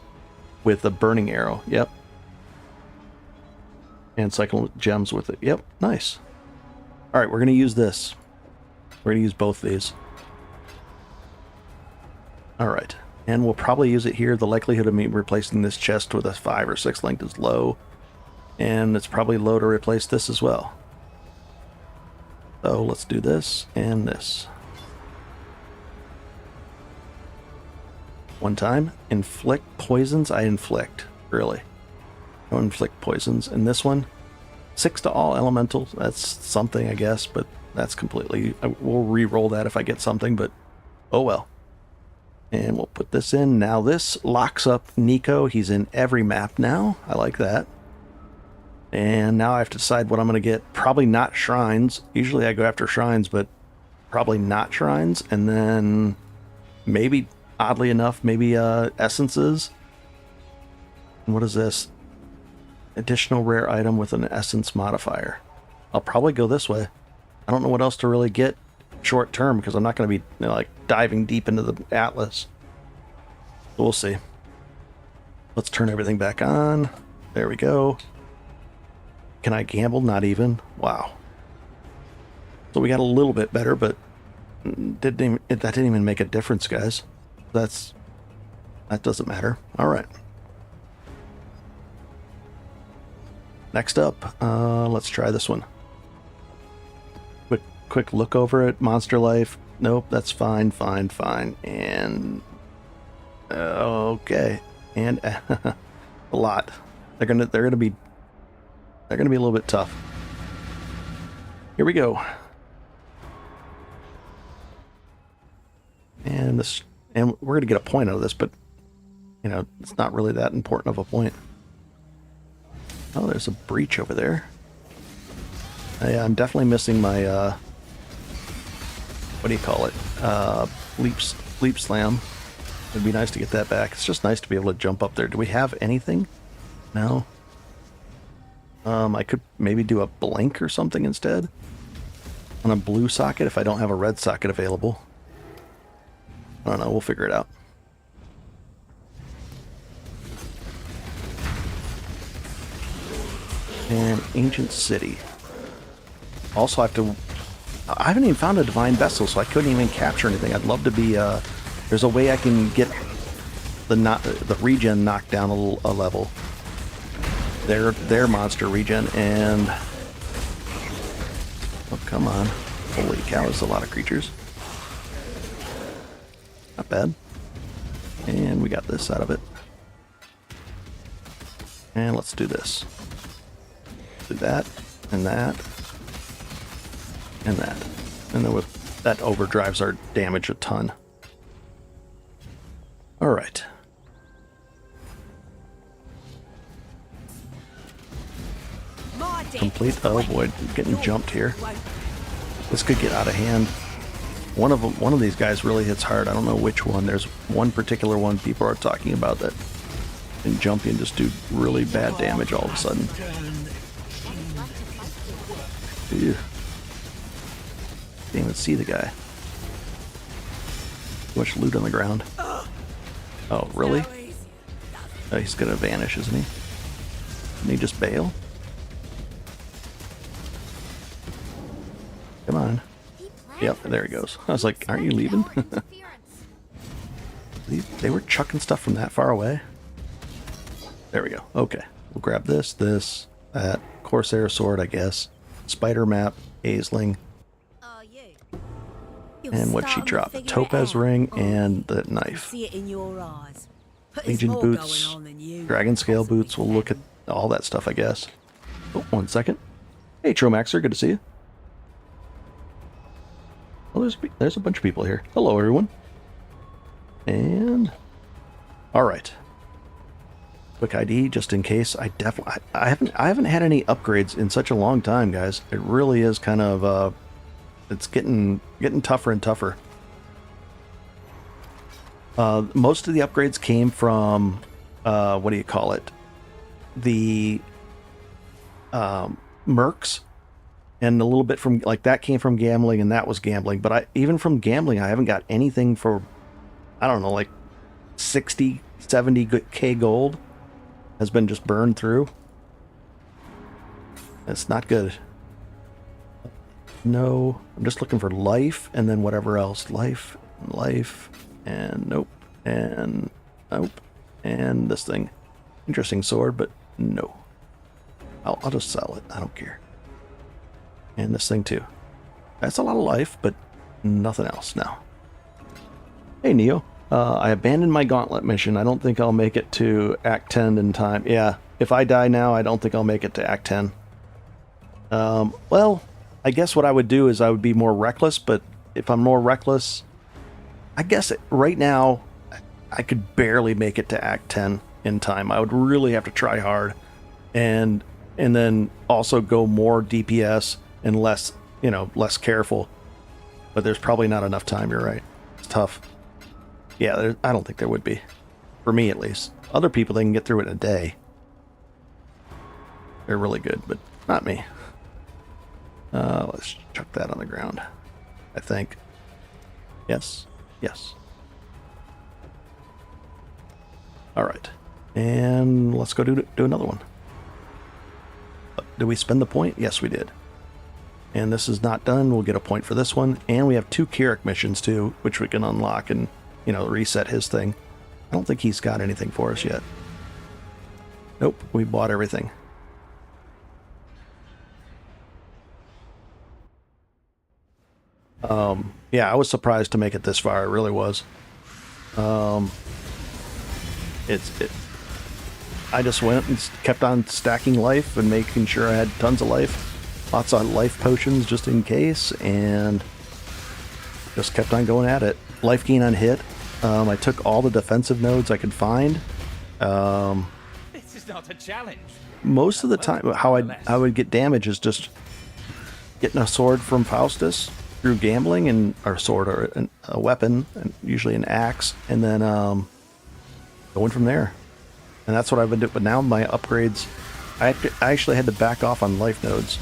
with the Burning Arrow. Yep. And Cyclone Gems with it. Yep. Nice. All right, we're going to use this. We're going to use both these. All right. And we'll probably use it here. The likelihood of me replacing this chest with a 5 or 6 length is low. And it's probably low to replace this as well. So let's do this and this. One time. Inflict poisons. I inflict. Really. I don't inflict poisons. And this one, 6 to all elementals. That's something, I guess, but that's completely... We'll re-roll that if I get something, but oh well. And we'll put this in. Now this locks up Nico. He's in every map now. I like that. And now I have to decide what I'm going to get. Probably not shrines. Usually I go after shrines, but probably not shrines. And then maybe, oddly enough, maybe essences. And what is this? Additional rare item with an essence modifier. I'll probably go this way. I don't know what else to really get short term because I'm not going to be like diving deep into the Atlas. So we'll see. Let's turn everything back on. There we go. Can I gamble? Not even. Wow. So we got a little bit better, but that didn't even make a difference, guys. That doesn't matter. All right. Next up, let's try this one. Quick look over it. Monster life. Nope, that's fine. And okay, and a lot. They're gonna be a little bit tough. Here we go. And we're gonna get a point out of this, but you know, it's not really that important of a point. Oh, there's a breach over there. Yeah, I'm definitely missing my what do you call it? Leap slam. It'd be nice to get that back. It's just nice to be able to jump up there. Do we have anything? No. I could maybe do a blink or something instead on a blue socket if I don't have a red socket available. I don't know. We'll figure it out. And Ancient City. Also, I haven't even found a Divine Vessel, so I couldn't even capture anything. I'd love to be. There's a way I can get the regen knocked down a level. Their monster regen, and oh, come on. Holy cow, there's a lot of creatures. Not bad. And we got this out of it. And let's do this. Do that, and that, and that. And then that overdrives our damage a ton. Alright. Complete. Oh boy, getting jumped here. This could get out of hand. One of these guys really hits hard. I don't know which one. There's one particular one people are talking about that can jump you and just do really bad damage all of a sudden. Ew. Can't even see the guy. Too much loot on the ground. Oh, really? Oh, he's gonna vanish, isn't he? Can he just bail? Come on. Yep, there he goes. I was like, aren't you leaving? They were chucking stuff from that far away. There we go. Okay. We'll grab this, that. Corsair sword, I guess. Spider map, Aisling. And what she dropped? The topaz ring and the knife. See it in your eyes. But Legion there's more boots, going on than you dragon scale possibly boots. We'll look at can. all that stuff, I guess. Oh, 1 second. Hey, Tromaxer, good to see you. Oh, there's a bunch of people here. Hello, everyone. And all right. Quick ID, just in case. I haven't had any upgrades in such a long time, guys. It really is kind of it's getting tougher and tougher. Most of the upgrades came from what do you call it? The mercs, and a little bit from like that came from gambling, and that was gambling. But even from gambling, I haven't got anything for, I don't know, like 60, 70k gold has been just burned through. It's not good. No, I'm just looking for life and then whatever else. Life, and nope, and nope, and this thing. Interesting sword, but no. I'll just sell it. I don't care. And this thing too. That's a lot of life, but nothing else now. Hey, Neo. I abandoned my Gauntlet mission. I don't think I'll make it to Act 10 in time. Yeah, if I die now, I don't think I'll make it to Act 10. Well, I guess what I would do is I would be more reckless, but if I'm more reckless, I guess right now I could barely make it to Act 10 in time. I would really have to try hard and then also go more DPS and less, less careful. But there's probably not enough time, you're right. It's tough. Yeah, I don't think there would be. For me, at least. Other people, they can get through it in a day. They're really good, but not me. Let's chuck that on the ground. I think. Yes. Yes. All right. And let's go do another one. Did we spend the point? Yes, we did. And this is not done. We'll get a point for this one. And we have 2 Kirik missions, too, which we can unlock and reset his thing. I don't think he's got anything for us yet. Nope, we bought everything. Yeah, I was surprised to make it this far. It really was. I just went and kept on stacking life and making sure I had tons of life. Lots of life potions just in case, and just kept on going at it. Life gain on hit. I took all the defensive nodes I could find. This is not a challenge. Most of the time, how I would get damage is just getting a sword from Faustus through gambling, or sword, or a weapon, and usually an axe, and then going from there. And that's what I've been doing. But now my upgrades, I actually had to back off on life nodes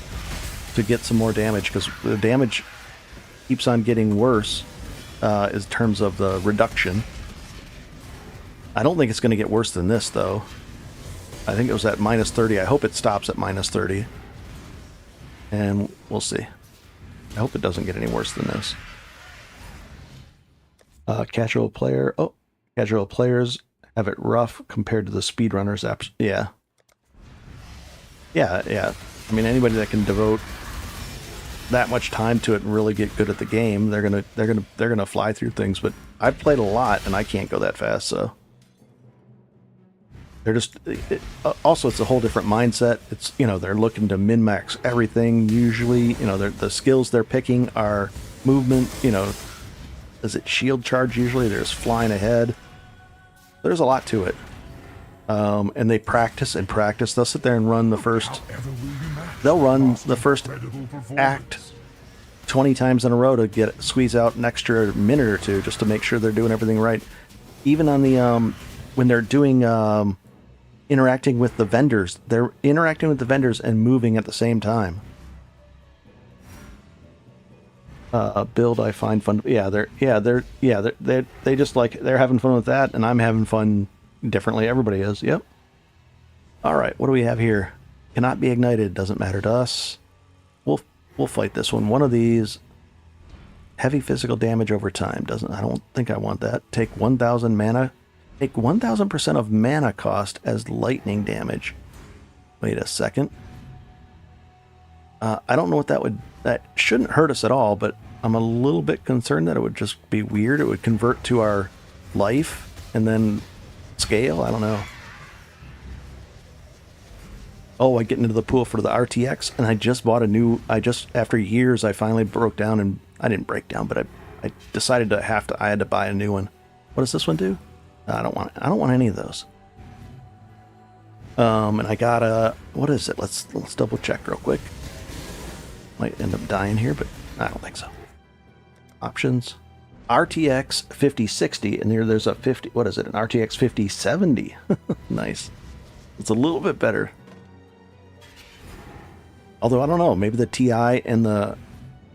to get some more damage, because the damage keeps on getting worse. In terms of the reduction. I don't think it's going to get worse than this, though. I think it was at minus 30. I hope it stops at minus 30. And we'll see. I hope it doesn't get any worse than this. Casual player. Oh, casual players have it rough compared to the speedrunners. Yeah. Yeah. I mean, anybody that can devote that much time to it and really get good at the game, they're gonna fly through things. But I've played a lot and I can't go that fast, so they're just also it's a whole different mindset. It's they're looking to min-max everything usually. The skills they're picking are movement. Is it shield charge usually? There's flying ahead. There's a lot to it. And they practice and practice. They'll sit there and run the first. They'll run the first act 20 times in a row to squeeze out an extra minute or two just to make sure they're doing everything right. Even on the when they're doing interacting with the vendors, they're interacting with the vendors and moving at the same time. Build I find fun. They just like they're having fun with that, and I'm having fun differently. Everybody is. Yep. All right. What do we have here? Cannot be ignited. Doesn't matter to us. We'll fight this one. One of these. Heavy physical damage over time. I don't think I want that. Take 1,000 mana. Take 1,000% of mana cost as lightning damage. Wait a second. I don't know what that would. That shouldn't hurt us at all, but I'm a little bit concerned that it would just be weird. It would convert to our life and then scale. I don't know. Oh, I get into the pool for the RTX, and I just bought a new. After years, I finally broke down, and I didn't break down, but I decided I had to buy a new one. What does this one do? I don't want any of those. And I got a, what is it? Let's double check real quick. Might end up dying here, but I don't think so. Options. RTX 5060, and there's a 50, what is it? An RTX 5070. Nice. It's a little bit better. Although I don't know, maybe the TI and the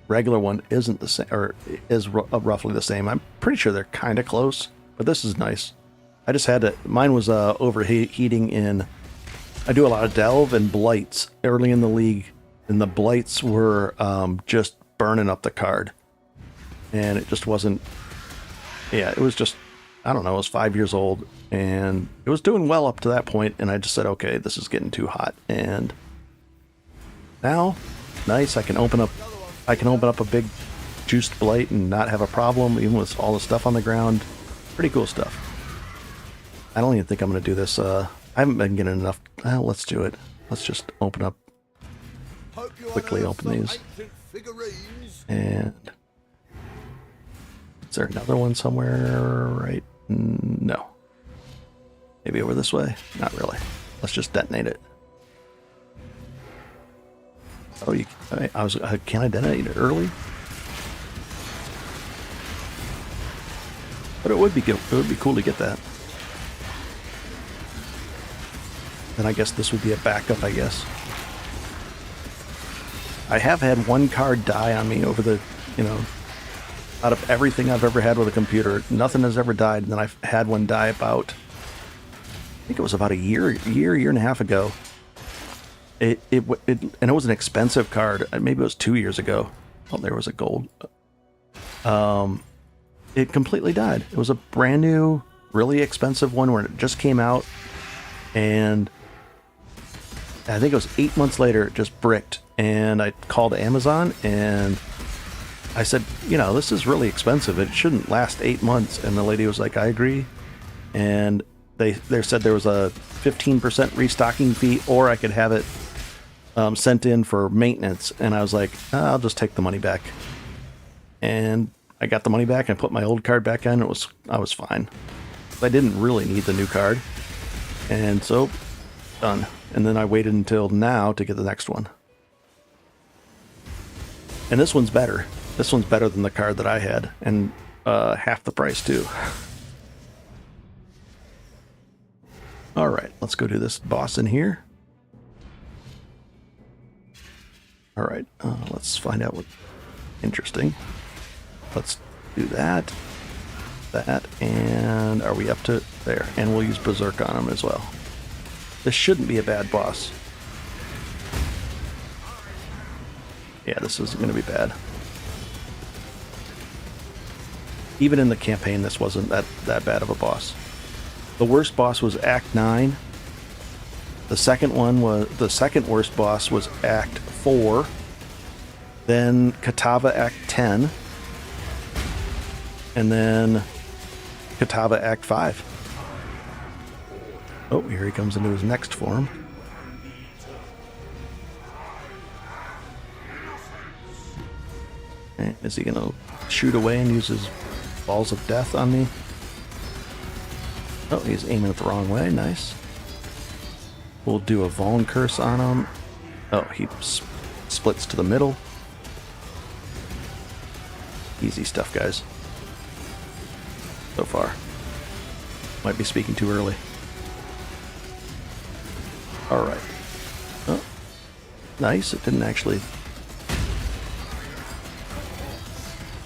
regular one isn't the same, or is roughly the same. I'm pretty sure they're kind of close, but this is nice. I just had to, mine was overheating in, I do a lot of delve and blights early in the league, and the blights were just burning up the card. And it just wasn't, yeah, it was just, I don't know, it was 5 years old, and it was doing well up to that point, and I just said, okay, this is getting too hot, and now, nice, I can open up a big juiced blight and not have a problem, even with all the stuff on the ground. Pretty cool stuff. I don't even think I'm going to do this. I haven't been getting enough. Well, let's do it. Let's just quickly open these. And is there another one somewhere? Right? No. Maybe over this way? Not really. Let's just detonate it. Oh, can I detonate it early? But it would be good. It would be cool to get that. Then I guess this would be a backup, I guess. I have had one card die on me over the, out of everything I've ever had with a computer, nothing has ever died. And then I've had one die about, I think it was about a year and a half ago. And it was an expensive card. Maybe it was 2 years ago. Oh, there was a gold. It completely died. It was a brand new, really expensive one where it just came out, and I think it was 8 months later it just bricked. And I called Amazon and I said, this is really expensive. It shouldn't last 8 months. And the lady was like, I agree. And they said there was a 15% restocking fee, or I could have it sent in for maintenance. And I was like, I'll just take the money back. And I got the money back and put my old card back in. I was fine. I didn't really need the new card. And so, done. And then I waited until now to get the next one. And this one's better. This one's better than the card that I had. And half the price too. Alright, let's go do this boss in here. Alright, let's find out what interesting. Let's do that, and are we up to there? And we'll use Berserk on him as well. This shouldn't be a bad boss. Yeah, this isn't going to be bad. Even in the campaign, this wasn't that bad of a boss. The worst boss was Act 9. The second worst boss was Act 4. Then Katava Act 10. And then Katava Act 5. Oh, here he comes into his next form. And is he going to shoot away and use his balls of death on me? Oh, he's aiming it the wrong way. Nice. We'll do a Vaughn Curse on him. Oh, he splits to the middle. Easy stuff, guys. So far. Might be speaking too early. Alright. Oh, nice. It didn't actually...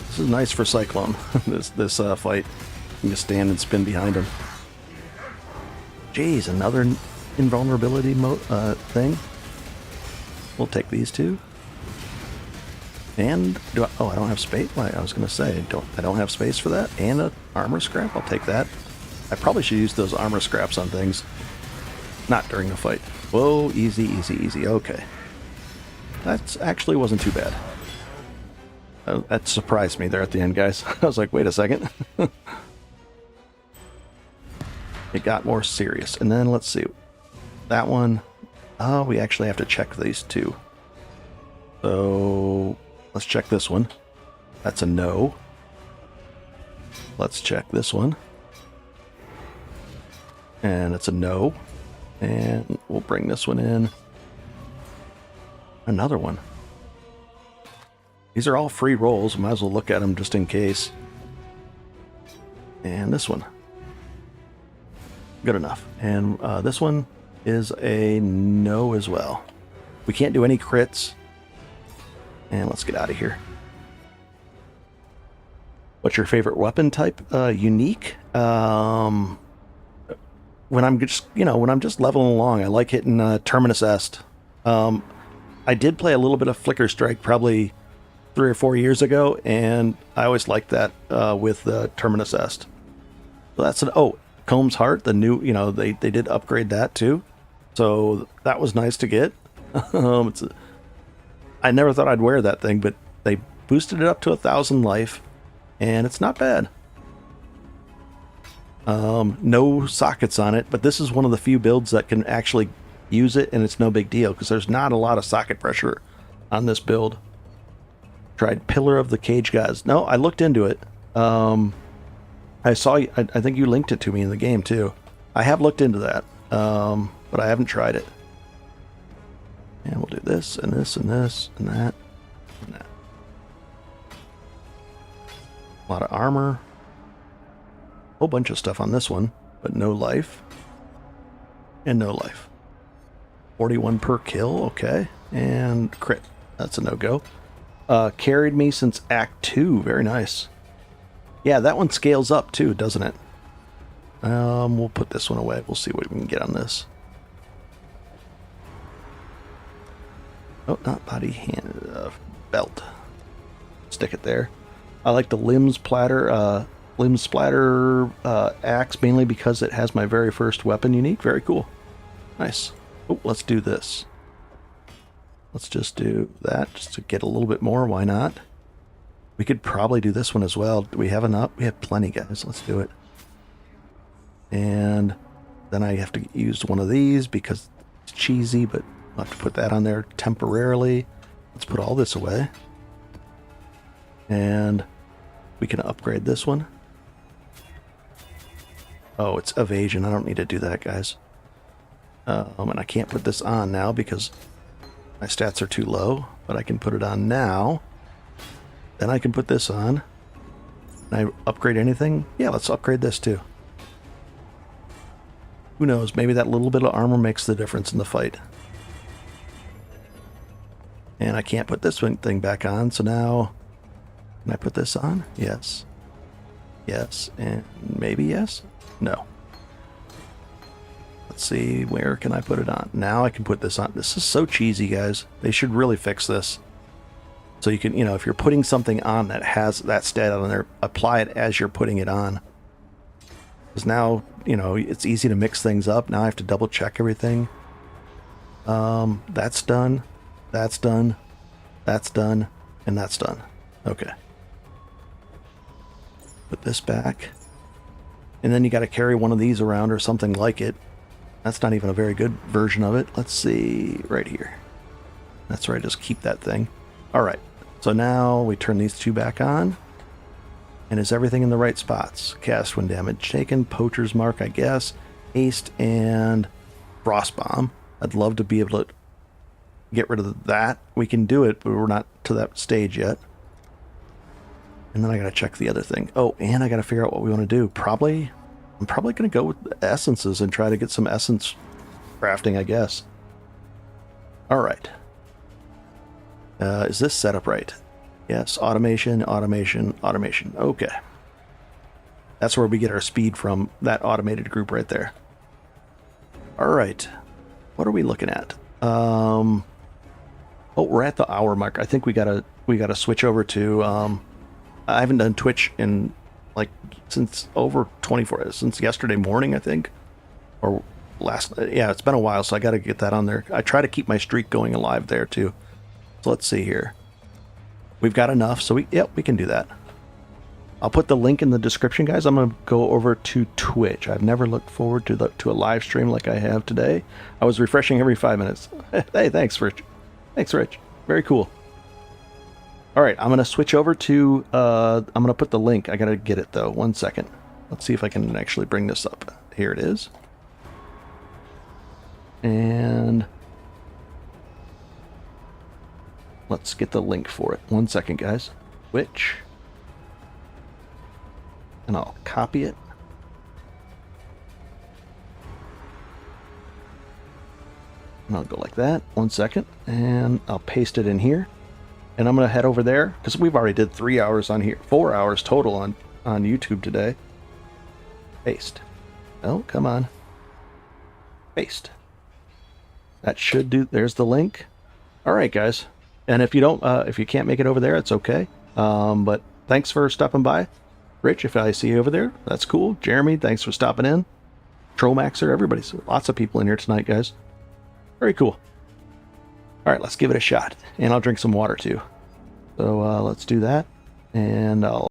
This is nice for Cyclone, this fight. You can just stand and spin behind him. Jeez, another invulnerability thing. We'll take these two. And I don't have space. Well, I was going to say I don't have space for that. And an armor scrap. I'll take that. I probably should use those armor scraps on things. Not during the fight. Whoa, easy, easy, easy. Okay, that's actually wasn't too bad. That surprised me there at the end, guys. I was like, wait a second. It got more serious. And then let's see. That one. Oh, we actually have to check these two. So let's check this one. That's a no. Let's check this one. And it's a no. And we'll bring this one in. Another one. These are all free rolls. Might as well look at them just in case. And this one. Good enough. And this one is a no as well. We can't do any crits. And let's get out of here. What's your favorite weapon type? Unique. When I'm just, when I'm just leveling along, I like hitting Terminus Est. I did play a little bit of Flicker Strike probably 3 or 4 years ago, and I always liked that with Terminus Est. So that's Comb's Heart, the new, they did upgrade that too. So that was nice to get. I never thought I'd wear that thing, but they boosted it up to 1,000 life, and it's not bad. No sockets on it, but this is one of the few builds that can actually use it, and it's no big deal because there's not a lot of socket pressure on this build. Tried Pillar of the Cage Gods. No, I looked into it. I saw. I think you linked it to me in the game too. I have looked into that, but I haven't tried it. And we'll do this and this and this and that and that. A lot of armor. Whole bunch of stuff on this one, but no life. And no life. 41 per kill, okay. And crit. That's a no-go. Carried me since Act 2. Very nice. Yeah, that one scales up too, doesn't it? We'll put this one away. We'll see what we can get on this. Oh, not body, hand, belt. Stick it there. I like the limb splatter axe mainly because it has my very first weapon unique. Very cool. Nice. Oh, let's do this. Let's just do that just to get a little bit more. Why not? We could probably do this one as well. Do we have enough? We have plenty, guys. Let's do it. And then I have to use one of these because it's cheesy, but I'll have to put that on there temporarily. Let's put all this away. And we can upgrade this one. Oh, it's evasion. I don't need to do that, guys. And I can't put this on now because my stats are too low, but I can put it on now. Then I can put this on. Can I upgrade anything? Yeah, let's upgrade this too. Who knows? Maybe that little bit of armor makes the difference in the fight. And I can't put this thing back on, so now... Can I put this on? Yes. Yes, and maybe yes? No. Let's see, where can I put it on? Now I can put this on. This is so cheesy, guys. They should really fix this. So you can, if you're putting something on that has that stat on there, apply it as you're putting it on. Because now, it's easy to mix things up. Now I have to double check everything. That's done. That's done. That's done. And that's done. Okay. Put this back. And then you got to carry one of these around or something like it. That's not even a very good version of it. Let's see, right here. That's right, just keep that thing. All right, so now we turn these two back on. And is everything in the right spots? Cast when damage taken, Poacher's Mark, I guess, Haste, and Frost Bomb. I'd love to be able to get rid of that. We can do it, but we're not to that stage yet. And then I gotta check the other thing. Oh, and I gotta figure out what we want to do. I'm probably gonna go with the essences and try to get some essence crafting, I guess. All right. Is this set up right? Yes, automation, automation, automation. Okay. That's where we get our speed from, that automated group right there. All right. What are we looking at? Oh, we're at the hour mark. I think we gotta switch over to I haven't done Twitch in since over 24, since yesterday morning, I think, or yeah, it's been a while, so I got to get that on there. I try to keep my streak going alive there too. So let's see here. we've got enough, so we can do that. I'll put the link in the description, guys. I'm going to go over to Twitch. I've never looked forward to a live stream like I have today. I was refreshing every 5 minutes. Hey, thanks, Rich. Thanks, Rich. Very cool. All right, I'm going to switch over to, I'm going to put the link. I got to get it, though. 1 second. Let's see if I can actually bring this up. Here it is. And let's get the link for it. 1 second, guys. Twitch. And I'll copy it. And I'll go like that. 1 second. And I'll paste it in here. And I'm going to head over there, because we've already did 3 hours on here. 4 hours total on YouTube today. Paste. Oh, come on. Paste. That should do. There's the link. All right, guys. And if you don't, if you can't make it over there, it's okay. But thanks for stopping by. Rich, if I see you over there, that's cool. Jeremy, thanks for stopping in. Tromaxer, everybody's lots of people in here tonight, guys. Very cool. All right, let's give it a shot. And I'll drink some water too. So let's do that. And I'll